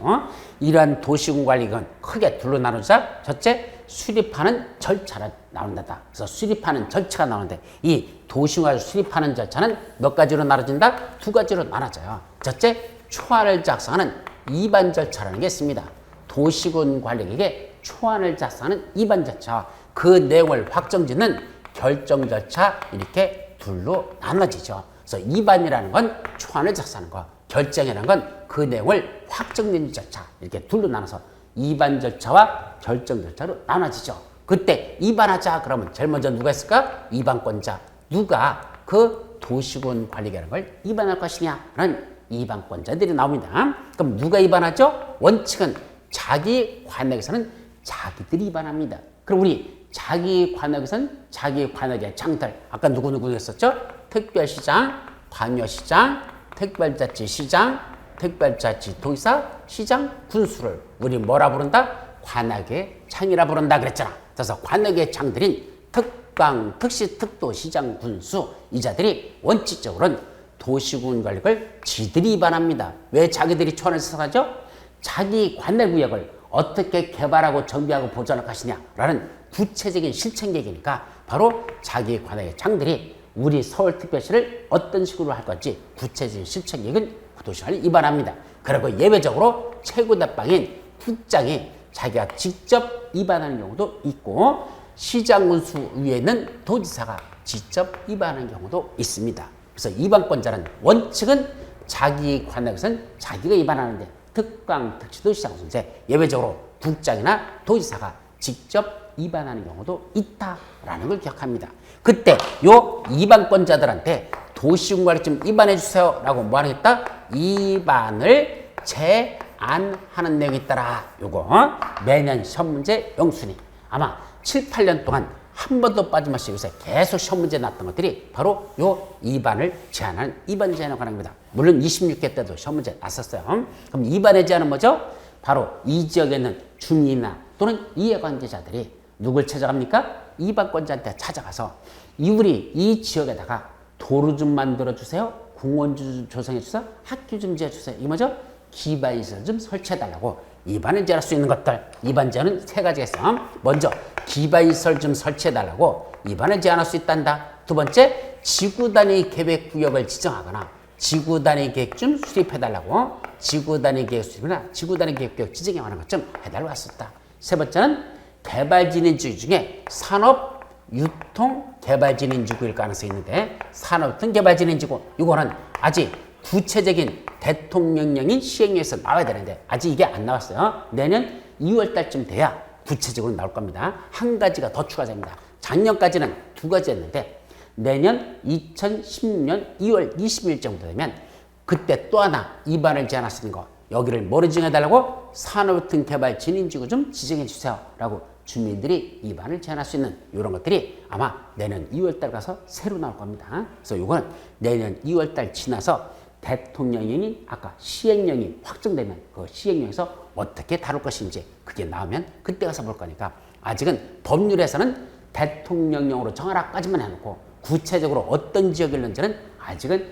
A: 이러한 도시군 관리계획은 크게 둘로 나누자. 첫째, 수립하는 절차가 나온다. 그래서 수립하는 절차가 나오는데 이 도시군을 수립하는 절차는 몇 가지로 나눠진다? 2가지로 나눠져요. 첫째, 초안을 작성하는 이반 절차라는 게 있습니다. 도시군 관리계획에 초안을 작성하는 이반 절차, 그 내용을 확정짓는 결정 절차, 이렇게 둘로 나눠지죠. 그래서 이반이라는 건 초안을 작성하는 거, 결정이라는 건 그 내용을 확정짓는 절차, 이렇게 둘로 나눠서 이반 절차와 결정 절차로 나눠지죠. 그때 이반하자 그러면 제일 먼저 누가 있을까? 이반권자. 누가 그 도시군 관리계획이라는 걸 이반할 것이냐라는 이반권자들이 나옵니다. 그럼 누가 이반하죠? 원칙은 자기 관역에서는 자기들이 이반합니다. 그럼 우리 자기 관역에서는 자기 관역의 장들, 아까 누구 했었죠? 특별시장, 관여시장, 특별자치시장, 특별자치도지사, 시장, 군수를 우리 뭐라 부른다? 관역의 장이라 부른다 그랬잖아. 그래서 관역의 장들인 특강, 특시, 특도, 시장, 군수, 이 자들이 원칙적으로는 도시군 관리를 지들이 위반합니다. 왜 자기들이 초안을 작성하죠? 자기 관할구역을 어떻게 개발하고 정비하고 보존할 것이냐라는 구체적인 실천계획이니까 바로 자기 관할의 장들이 우리 서울특별시를 어떤 식으로 할 건지 구체적인 실천계획은 도시관리 위반합니다. 그리고 예외적으로 최고대빵인 국장이 자기가 직접 위반하는 경우도 있고, 시장군수 위에 있는 도지사가 직접 위반하는 경우도 있습니다. 그래서 위반권자는 원칙은 자기 관역에서는 자기가 위반하는데 특강, 특시도 시장군수인데 예외적으로 국장이나 도지사가 직접 위반하는 경우도 있다라는 걸 기억합니다. 그때 요 위반권자들한테 도시군관리 좀 위반해 주세요 라고 뭐 하겠다? 위반을 제안하는 내용이 있더라. 요거 매년 시험 문제 영순위 아마 7, 8년 동안 한 번도 빠짐없이 요새 계속 시험 문제 났던 것들이 바로 요 위반을 제한하는 위반 제한에 관한 겁니다. 물론 26회 때도 시험 문제 났었어요. 그럼 위반의 제한은 뭐죠? 바로 이 지역에 있는 주민이나 또는 이해관계자들이 누굴 찾아갑니까? 위반권자한테 찾아가서 우리 이 지역에다가 도로 좀 만들어 주세요. 공원 좀 조성해 주세요. 학교 좀 지어 주세요. 이 뭐죠? 기반시설 좀 설치해 달라고 위반을 제한할 수 있는 것들. 위반 제한은 3가지가 있어. 먼저 기반시설 좀 설치해 달라고 위반을 제한할 수 있단다. 두 번째, 지구 단위 계획 구역을 지정하거나 지구 단위 계획 좀 수립해 달라고 지구 단위 계획 수립이나 지구 단위 계획 구역 지정에 관한 것 좀 해달라고 했었다. 세 번째는 개발진인지 중에 산업 유통 개발진인지구일 가능성이 있는데 산업유통 개발진인지구 이거는 아직 구체적인 대통령령인 시행령에서 나와야 되는데 아직 이게 안 나왔어요. 내년 2월 달쯤 돼야 구체적으로 나올 겁니다. 한 가지가 더 추가됩니다. 작년까지는 2가지였는데 내년 2016년 2월 20일 정도 되면 그때 또 하나 위반을 제한할 수 있는 거 여기를 뭐로 지정해달라고 산업유통 개발진인지구 좀 지정해 주세요 라고 주민들이 위반을 제한할 수 있는 이런 것들이 아마 내년 2월달 가서 새로 나올 겁니다. 그래서 이거는 내년 2월달 지나서 대통령령이 아까 시행령이 확정되면 그 시행령에서 어떻게 다룰 것인지 그게 나오면 그때 가서 볼 거니까 아직은 법률에서는 대통령령으로 정하라까지만 해놓고 구체적으로 어떤 지역이 있는지는 아직은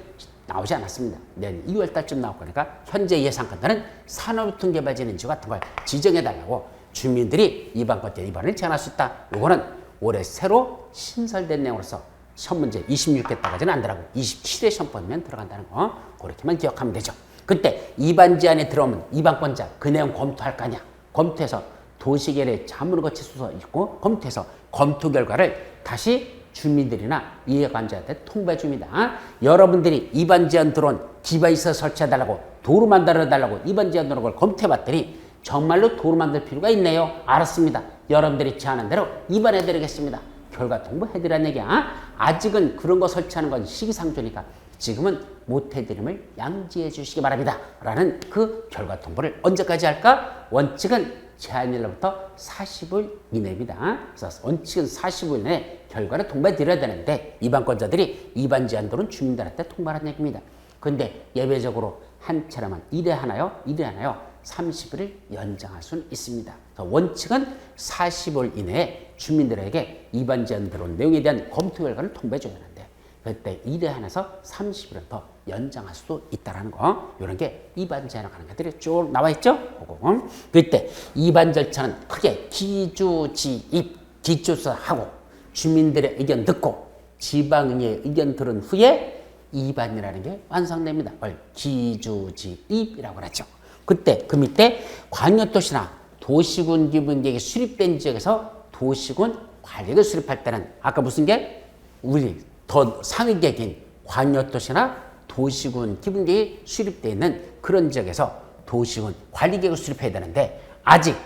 A: 나오지 않았습니다. 내년 2월 달쯤 나올 거니까 현재 예상컨대는 산업통개발진흥지 같은 걸 지정해달라고 주민들이 이반권 위반을 제한할 수 있다. 요거는 올해 새로 신설된 내용으로서 시험 문제 26회 따가지는 안 들어가고 27회 시험번이면 들어간다는 거 그렇게만 기억하면 되죠. 그때 위반 제한에 들어오면 위반권자 그 내용 검토할 거 아니야. 검토해서 도시계획 자문을 거칠 수 있고 검토해서 검토 결과를 다시 주민들이나 이해관계자한테 통보해 줍니다. 여러분들이 위반 제한 들어온 디바이스 설치해달라고 도로 만들어달라고 위반 제한 들어온 걸 검토해봤더니 정말로 도로 만들 필요가 있네요. 알았습니다. 여러분들이 제안한 대로 위반해드리겠습니다. 결과 통보해드리라는 얘기야. 아직은 그런 거 설치하는 건 시기상조니까 지금은 못해드림을 양지해 주시기 바랍니다. 라는 그 결과 통보를 언제까지 할까? 원칙은 제한일로부터 40일 이내입니다. 그래서 원칙은 45일 내에 결과를 통보해 드려야 되는데 위반권자들이 위반 제한도는 주민들한테 통보하라는 얘기입니다. 근데 예외적으로 한 차례만 1회 하나요? 1회 하나요? 30일을 연장할 수는 있습니다. 그래서 원칙은 40일 이내에 주민들에게 위반 제한 들어온 내용에 대한 검토 결과를 통보해 줘야 되는데 그때 1회 한해서 30일을 더 연장할 수도 있다는 거. 이런 게 위반 제한을 하는 것들이 쭉 나와 있죠. 그때 위반 절차는 크게 기주지입, 기초수사하고 주민들의 의견 듣고 지방의회 의견 들은 후에 위반이라는 게 완성됩니다. 그걸 기주지입이라고 그러죠. 그때 그 밑에 광역도시나 도시군 기본계획이 수립된 지역에서 도시군 관리를 수립할 때는 아까 무슨 게 우리 더 상위 계획인 광역도시나 도시군 기본계획이 수립되어 있는 그런 지역에서 도시군 관리계획을 수립해야 되는데 아직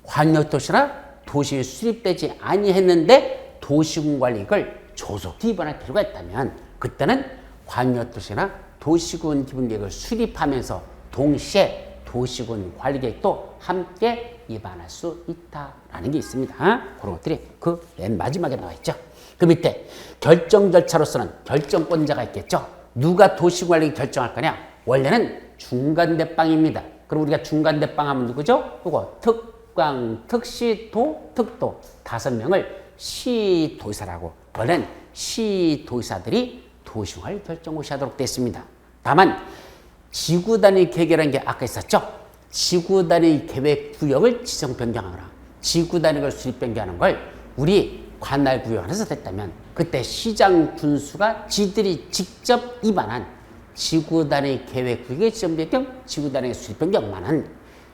A: 광역도시나 도시에 수립되지 아니했는데 도시군 관리계획을 조속 위반할 필요가 있다면 그때는 광역도시나 도시군 기본계획을 수립하면서 동시에 도시군 관리계획도 함께 위반할 수 있다라는 게 있습니다. 그런 것들이 그 맨 마지막에 나와 있죠. 그 밑에 결정 절차로서는 결정권자가 있겠죠. 누가 도시관리 결정할 거냐? 원래는 중간대빵입니다. 그럼 우리가 중간대빵 하면 누구죠? 이거 특광, 특시도, 특도 5명을 시도의사라고 원래는 시도의사들이 도시관리 결정고시하도록 되어 있습니다. 다만 지구단위 계획이라는 게 아까 있었죠? 지구단위 계획 구역을 지정 변경하거나 지구단위를 수립 변경하는 걸 우리 관할 구역 안에서 됐다면 그때 시장 군수가 지들이 직접 위반한 지구단위 계획 구역의 지정 변경, 지구단위 수립 변경만은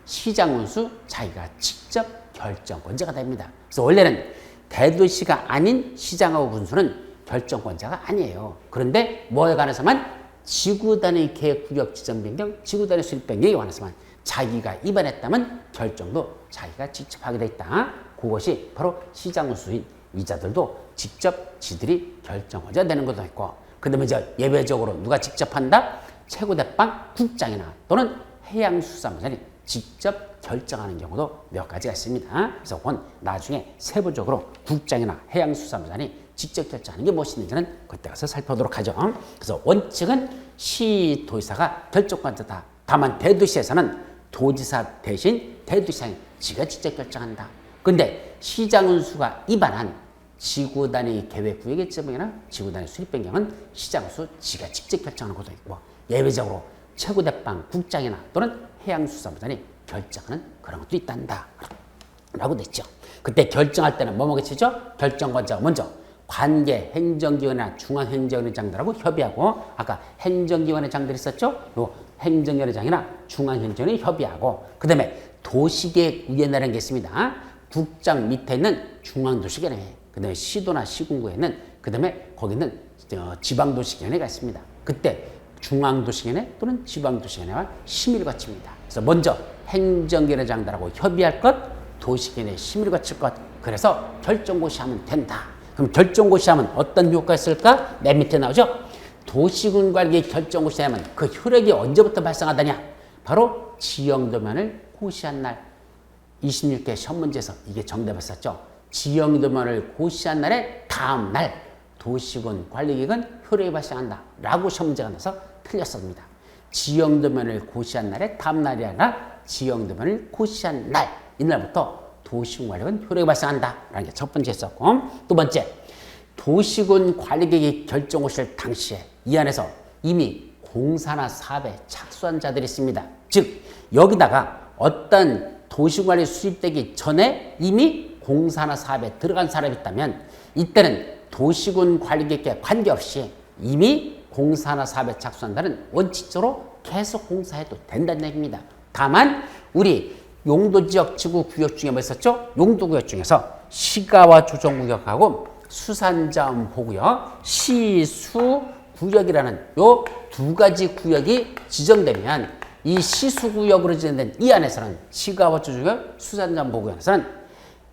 A: 시장 군수 자기가 직접 결정권자가 됩니다. 그래서 원래는 대도시가 아닌 시장하고 군수는 결정권자가 아니에요. 그런데 뭐에 관해서만 지구단위 계획 구역 지정 변경, 지구단위 수립 변경에 관해서만 자기가 위반했다면 결정도 자기가 직접 하게 돼 있다. 그것이 바로 시장 군수인 이자들도 직접 지들이 결정하자 되는 것도 있고 그 다음에 이제 예외적으로 누가 직접 한다? 최고대빵 국장이나 또는 해양수산부장이 직접 결정하는 경우도 몇 가지가 있습니다. 그래서 그건 나중에 세부적으로 국장이나 해양수산부장이 직접 결정하는 게 무엇인지는 그때 가서 살펴보도록 하죠. 그래서 원칙은 시도의사가 결정권자다. 다만 대도시에서는 도지사 대신 대도시장이 지가 직접 결정한다. 근데 시장운수가 위반한 지구단위 계획구역의 지정이나 지구단위 수립 변경은 시장운수 지가 직접 결정하는 것도 있고 예외적으로 최고대빵 국장이나 또는 해양수산부장이 결정하는 그런 것도 있단다 라고 됐죠. 그때 결정할 때는 뭐뭐 get이죠? 결정권자가 먼저 관계 행정기관이나 중앙행정위원장들하고 협의하고 아까 행정기관의 장들이 있었죠? 요 행정위원장이나 중앙행정위원회 협의하고 그 다음에 도시계획위원회라는 게 있습니다. 국장 밑에 있는 중앙도시계획회 그 다음에 시도나 시군구에는 그 다음에 거기는 지방도시계획회가 있습니다. 그때 중앙도시계획회 또는 지방도시계획회와 심의를 거칩니다. 그래서 먼저 행정위원장들하고 협의할 것 도시계획회 심의를 거칠 것 그래서 결정고시하면 된다. 그럼 결정고시하면 어떤 효과가 있을까? 맨 밑에 나오죠. 도시군관리 결정고시하면 그 효력이 언제부터 발생하다냐? 바로 지형도면을 고시한 날 26개 시험 문제에서 이게 정답이었죠. 지형도면을 고시한 날의 다음 날 도시군 관리계획은 효력이 발생한다 라고 시험 문제가 나서 틀렸습니다. 지형도면을 고시한 날의 다음 날이 아니라 지형도면을 고시한 날 이날부터 도시군 관리계획은 효력이 발생한다 라는 게 첫 번째 있었고 두 번째 도시군 관리계획 결정고시를 당시에 이 안에서 이미 공사나 사업에 착수한 자들이 있습니다. 즉 여기다가 어떤 도시관리 수립되기 전에 이미 공사나 사업에 들어간 사람이 있다면 이때는 도시군 관리객에 관계없이 이미 공사나 사업에 착수한다는 원칙적으로 계속 공사해도 된다는 얘기입니다. 다만 우리 용도지역 지구구역 중에 뭐 있었죠? 용도구역 중에서 시가와 조정구역하고 수산자원 보구역, 시수구역이라는 요 두 가지 구역이 지정되면 이 시수구역으로 지정된 이 안에서는 시가와 조정구역, 수산자원 보구역에서는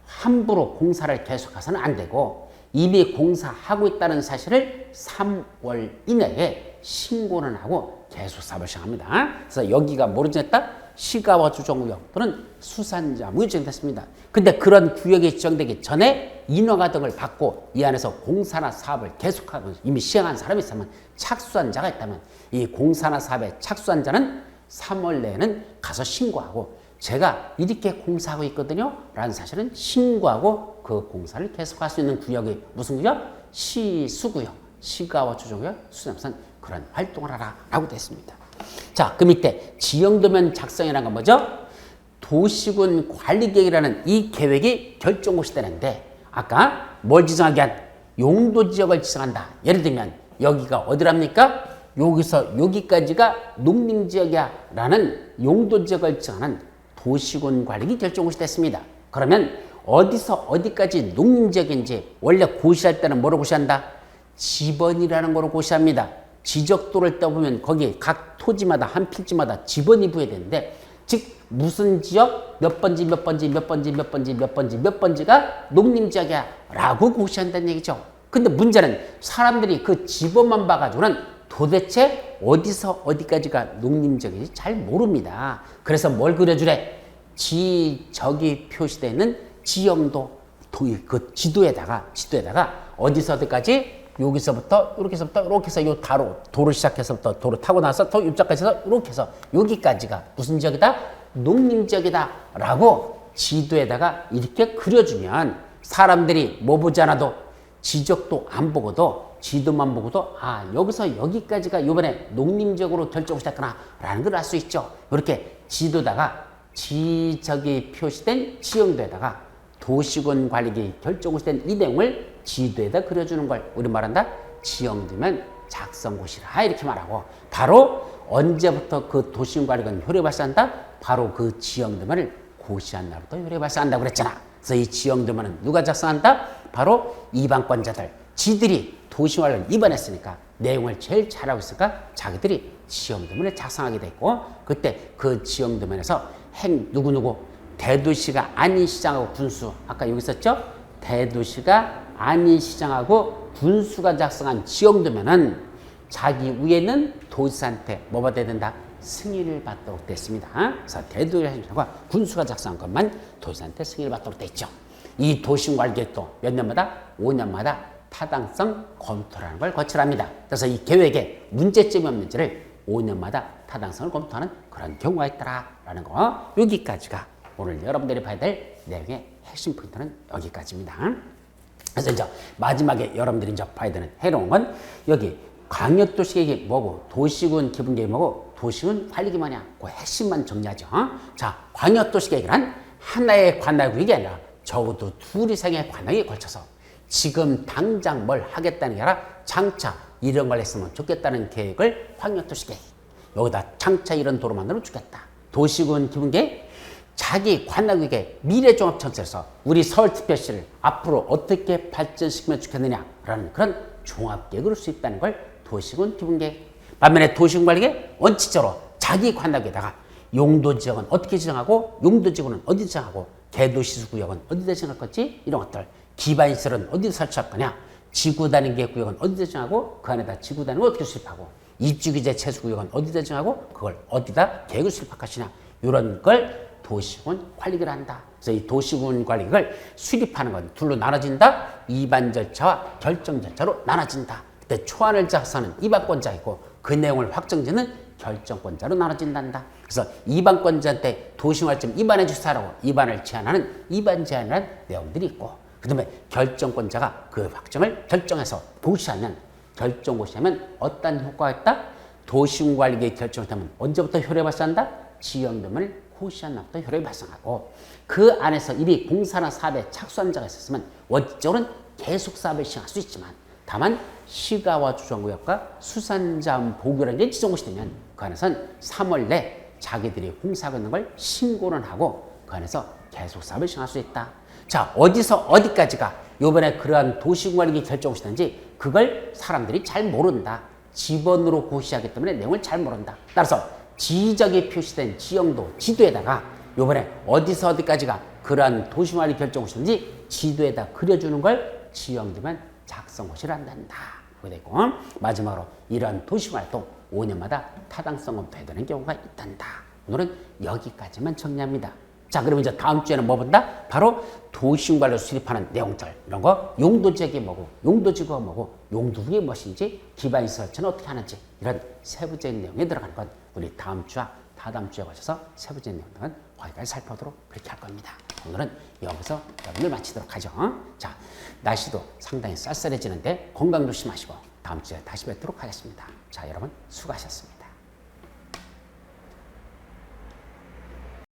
A: 함부로 공사를 계속해서는 안 되고 이미 공사하고 있다는 사실을 3월 이내에 신고는 하고 계속 사업을 시작합니다. 그래서 여기가 뭐로 지정됐다? 시가와 조정구역 또는 수산자원이 지정됐습니다. 근데 그런 구역이 지정되기 전에 인허가등을 받고 이 안에서 공사나 사업을 계속하고 이미 시행한 사람이 있으면 착수한 자가 있다면 이 공사나 사업에 착수한 자는 3월 내에는 가서 신고하고 제가 이렇게 공사하고 있거든요 라는 사실은 신고하고 그 공사를 계속할 수 있는 구역이 무슨 구역? 시수구역, 시가와 조정구역, 수산자원 그런 활동을 하라 라고 되어 있습니다. 자, 그 밑에 지형도면 작성이라는 건 뭐죠? 도시군 관리계획이라는 이 계획이 결정고시 되는데 아까 뭘 지정하게 한 용도지역을 지정한다. 예를 들면 여기가 어디랍니까? 여기서 여기까지가 농림지역이야 라는 용도지역을 지정하는 도시군 관리계 결정고시 됐습니다. 그러면 어디서 어디까지 농림지역인지 원래 고시할 때는 뭐로 고시한다? 지번이라는 거로 고시합니다. 지적도를 떠보면 거기 각 토지마다 한 필지마다 지번이 부여되는데 즉 무슨 지역 몇 번지 몇 번지 몇 번지 몇 번지 몇 번지 몇 번지가 농림지역이야 라고 고시한다는 얘기죠. 근데 문제는 사람들이 그 지번만 봐가지고는 도대체 어디서 어디까지가 농림지역인지 잘 모릅니다. 그래서 뭘 그려주래? 저기 표시되어 있는 지형도 그 지도에다가 어디서 어디까지 여기서부터 이렇게 해서 요 도로 시작해서부터 도로 타고 나서 또 입자까지 해서 이렇게 해서 여기까지가 무슨 지역이다? 농림지역이다 라고 지도에다가 이렇게 그려주면 사람들이 뭐 보지 않아도 지적도 안 보고도 지도만 보고도 아 여기서 여기까지가 이번에 농림지역으로 결정시켰구나 라는 걸 알 수 있죠. 이렇게 지도다가 저기 표시된 지형도에다가 도시군 관리계획 결정고시된 이 내용을 지도에다 그려주는 걸 우리 말한다 지형도면 작성고시라 이렇게 말하고 바로 언제부터 그 도시군 관리계획 효력 발사한다? 바로 그 지형도면을 고시한 날부터 효력 발사한다고 그랬잖아. 그래서 이 지형도면은 누가 작성한다? 바로 이반권자들. 지들이 도시관리를 입안했으니까 내용을 제일 잘하고 있으니까 자기들이 지형도면을 작성하게 됐고 그때 그 지형도면에서 누구누구 대도시가 아닌 시장하고 군수 아까 여기 있었죠? 대도시가 아닌 시장하고 군수가 작성한 지형도면은 자기 위에는 도지사한테 뭐 받아야 된다? 승인을 받도록 됐습니다. 그래서 대도시가 군수가 작성한 것만 도지사한테 승인을 받도록 됐죠. 이 도시관리계획도 몇 년마다? 5년마다 타당성 검토라는 걸 거치랍니다. 그래서 이 계획에 문제점이 없는지를 5년마다 타당성을 검토하는 그런 경우가 있다라는 거. 여기까지가 오늘 여러분들이 봐야 될 내용의 핵심 포인트는 여기까지입니다. 그래서 이제 마지막에 여러분들이 이제 봐야 되는 해로운 건 여기 광역도시계획이 뭐고 도시군 기본계획이 뭐고 도시군 관리계획이 뭐냐 그 핵심만 정리하죠. 자, 광역도시계획이란 하나의 관할구역이 아니라 적어도 둘 이상의 관역에 걸쳐서 지금 당장 뭘 하겠다는 게 아니라 장차 이런 걸 했으면 좋겠다는 계획을 광역도시계획 여기다 장차 이런 도로 만들면 좋겠다. 도시군 기본계획 자기 관할구역의 미래종합정책에서 우리 서울특별시를 앞으로 어떻게 발전시키면 좋겠느냐라는 그런 종합계획을 수 있다는 걸 도시군 기본계획. 반면에 도시군관리계획 원칙적으로 자기 관할구역에다가 용도지역은 어떻게 지정하고 용도지구는 어디 지정하고 대도시구역은 어디다 지정할 건지 이런 것들 기반시설은 어디서 설치할 거냐 지구단위계획구역은 어디다 지정하고 그 안에다 지구단위를 어떻게 수립하고 입주규제 채수구역은 어디다 지정하고 그걸 어디다 계획을 수립할 것이냐 이런 걸 도시군 관리계획을 한다. 그래서 이 도시군 관리계획을 수립하는 건 둘로 나눠진다. 이반 절차와 결정 절차로 나눠진다. 그때 초안을 작성하는 이반권자 있고 그 내용을 확정짓는 결정권자로 나눠진단다. 그래서 이반권자한테 도시군을 좀 이반해 주사라고 이반을 제안하는 이반 제안이라는 내용들이 있고 그 다음에 결정권자가 그 확정을 결정해서 고시하면 결정고시하면 어떤 효과가 있다? 도시군관리계획 결정을 하면 언제부터 효력이 발생한다? 지연되면 고시한 날부터 효력이 발생하고 그 안에서 이미 공사나 사업에 착수한 자가 있었으면 원칙적으로는 계속 사업을 시행할 수 있지만 다만 시가와 주정구역과 수산자원 보규라는 게 지정 고시되면 그 안에서는 3월 내 자기들이 공사하고 있는 걸 신고는 하고 그 안에서 계속 사업을 시행할 수 있다. 자, 어디서 어디까지가 요번에 그러한 도시군관리계획 결정 고시든지 그걸 사람들이 잘 모른다. 지번으로 고시하기 때문에 내용을 잘 모른다. 따라서 지적이 표시된 지형도 지도에다가 요번에 어디서 어디까지가 그러한 도시관리 결정 고시든지 지도에다 그려주는 걸 지형들만 작성 고시를 한단다. 그게 되고 마지막으로 이러한 도시활동 5년마다 타당성 검토해야 되는 경우가 있단다. 오늘은 여기까지만 정리합니다. 자, 그럼 이제 다음 주에는 뭐 본다? 바로 도시군관리로 수립하는 내용들 이런 거 용도지역이 뭐고 용도지구가 뭐고 용도국이 무엇인지 기반 설치는 어떻게 하는지 이런 세부적인 내용에 들어가는 건 우리 다음 주와 다다음 주에 거쳐서 세부적인 내용들은 거기까지 살펴보도록 그렇게 할 겁니다. 오늘은 여기서 여러분을 마치도록 하죠. 자, 날씨도 상당히 쌀쌀해지는데 건강 조심하시고 다음 주에 다시 뵙도록 하겠습니다. 자, 여러분 수고하셨습니다.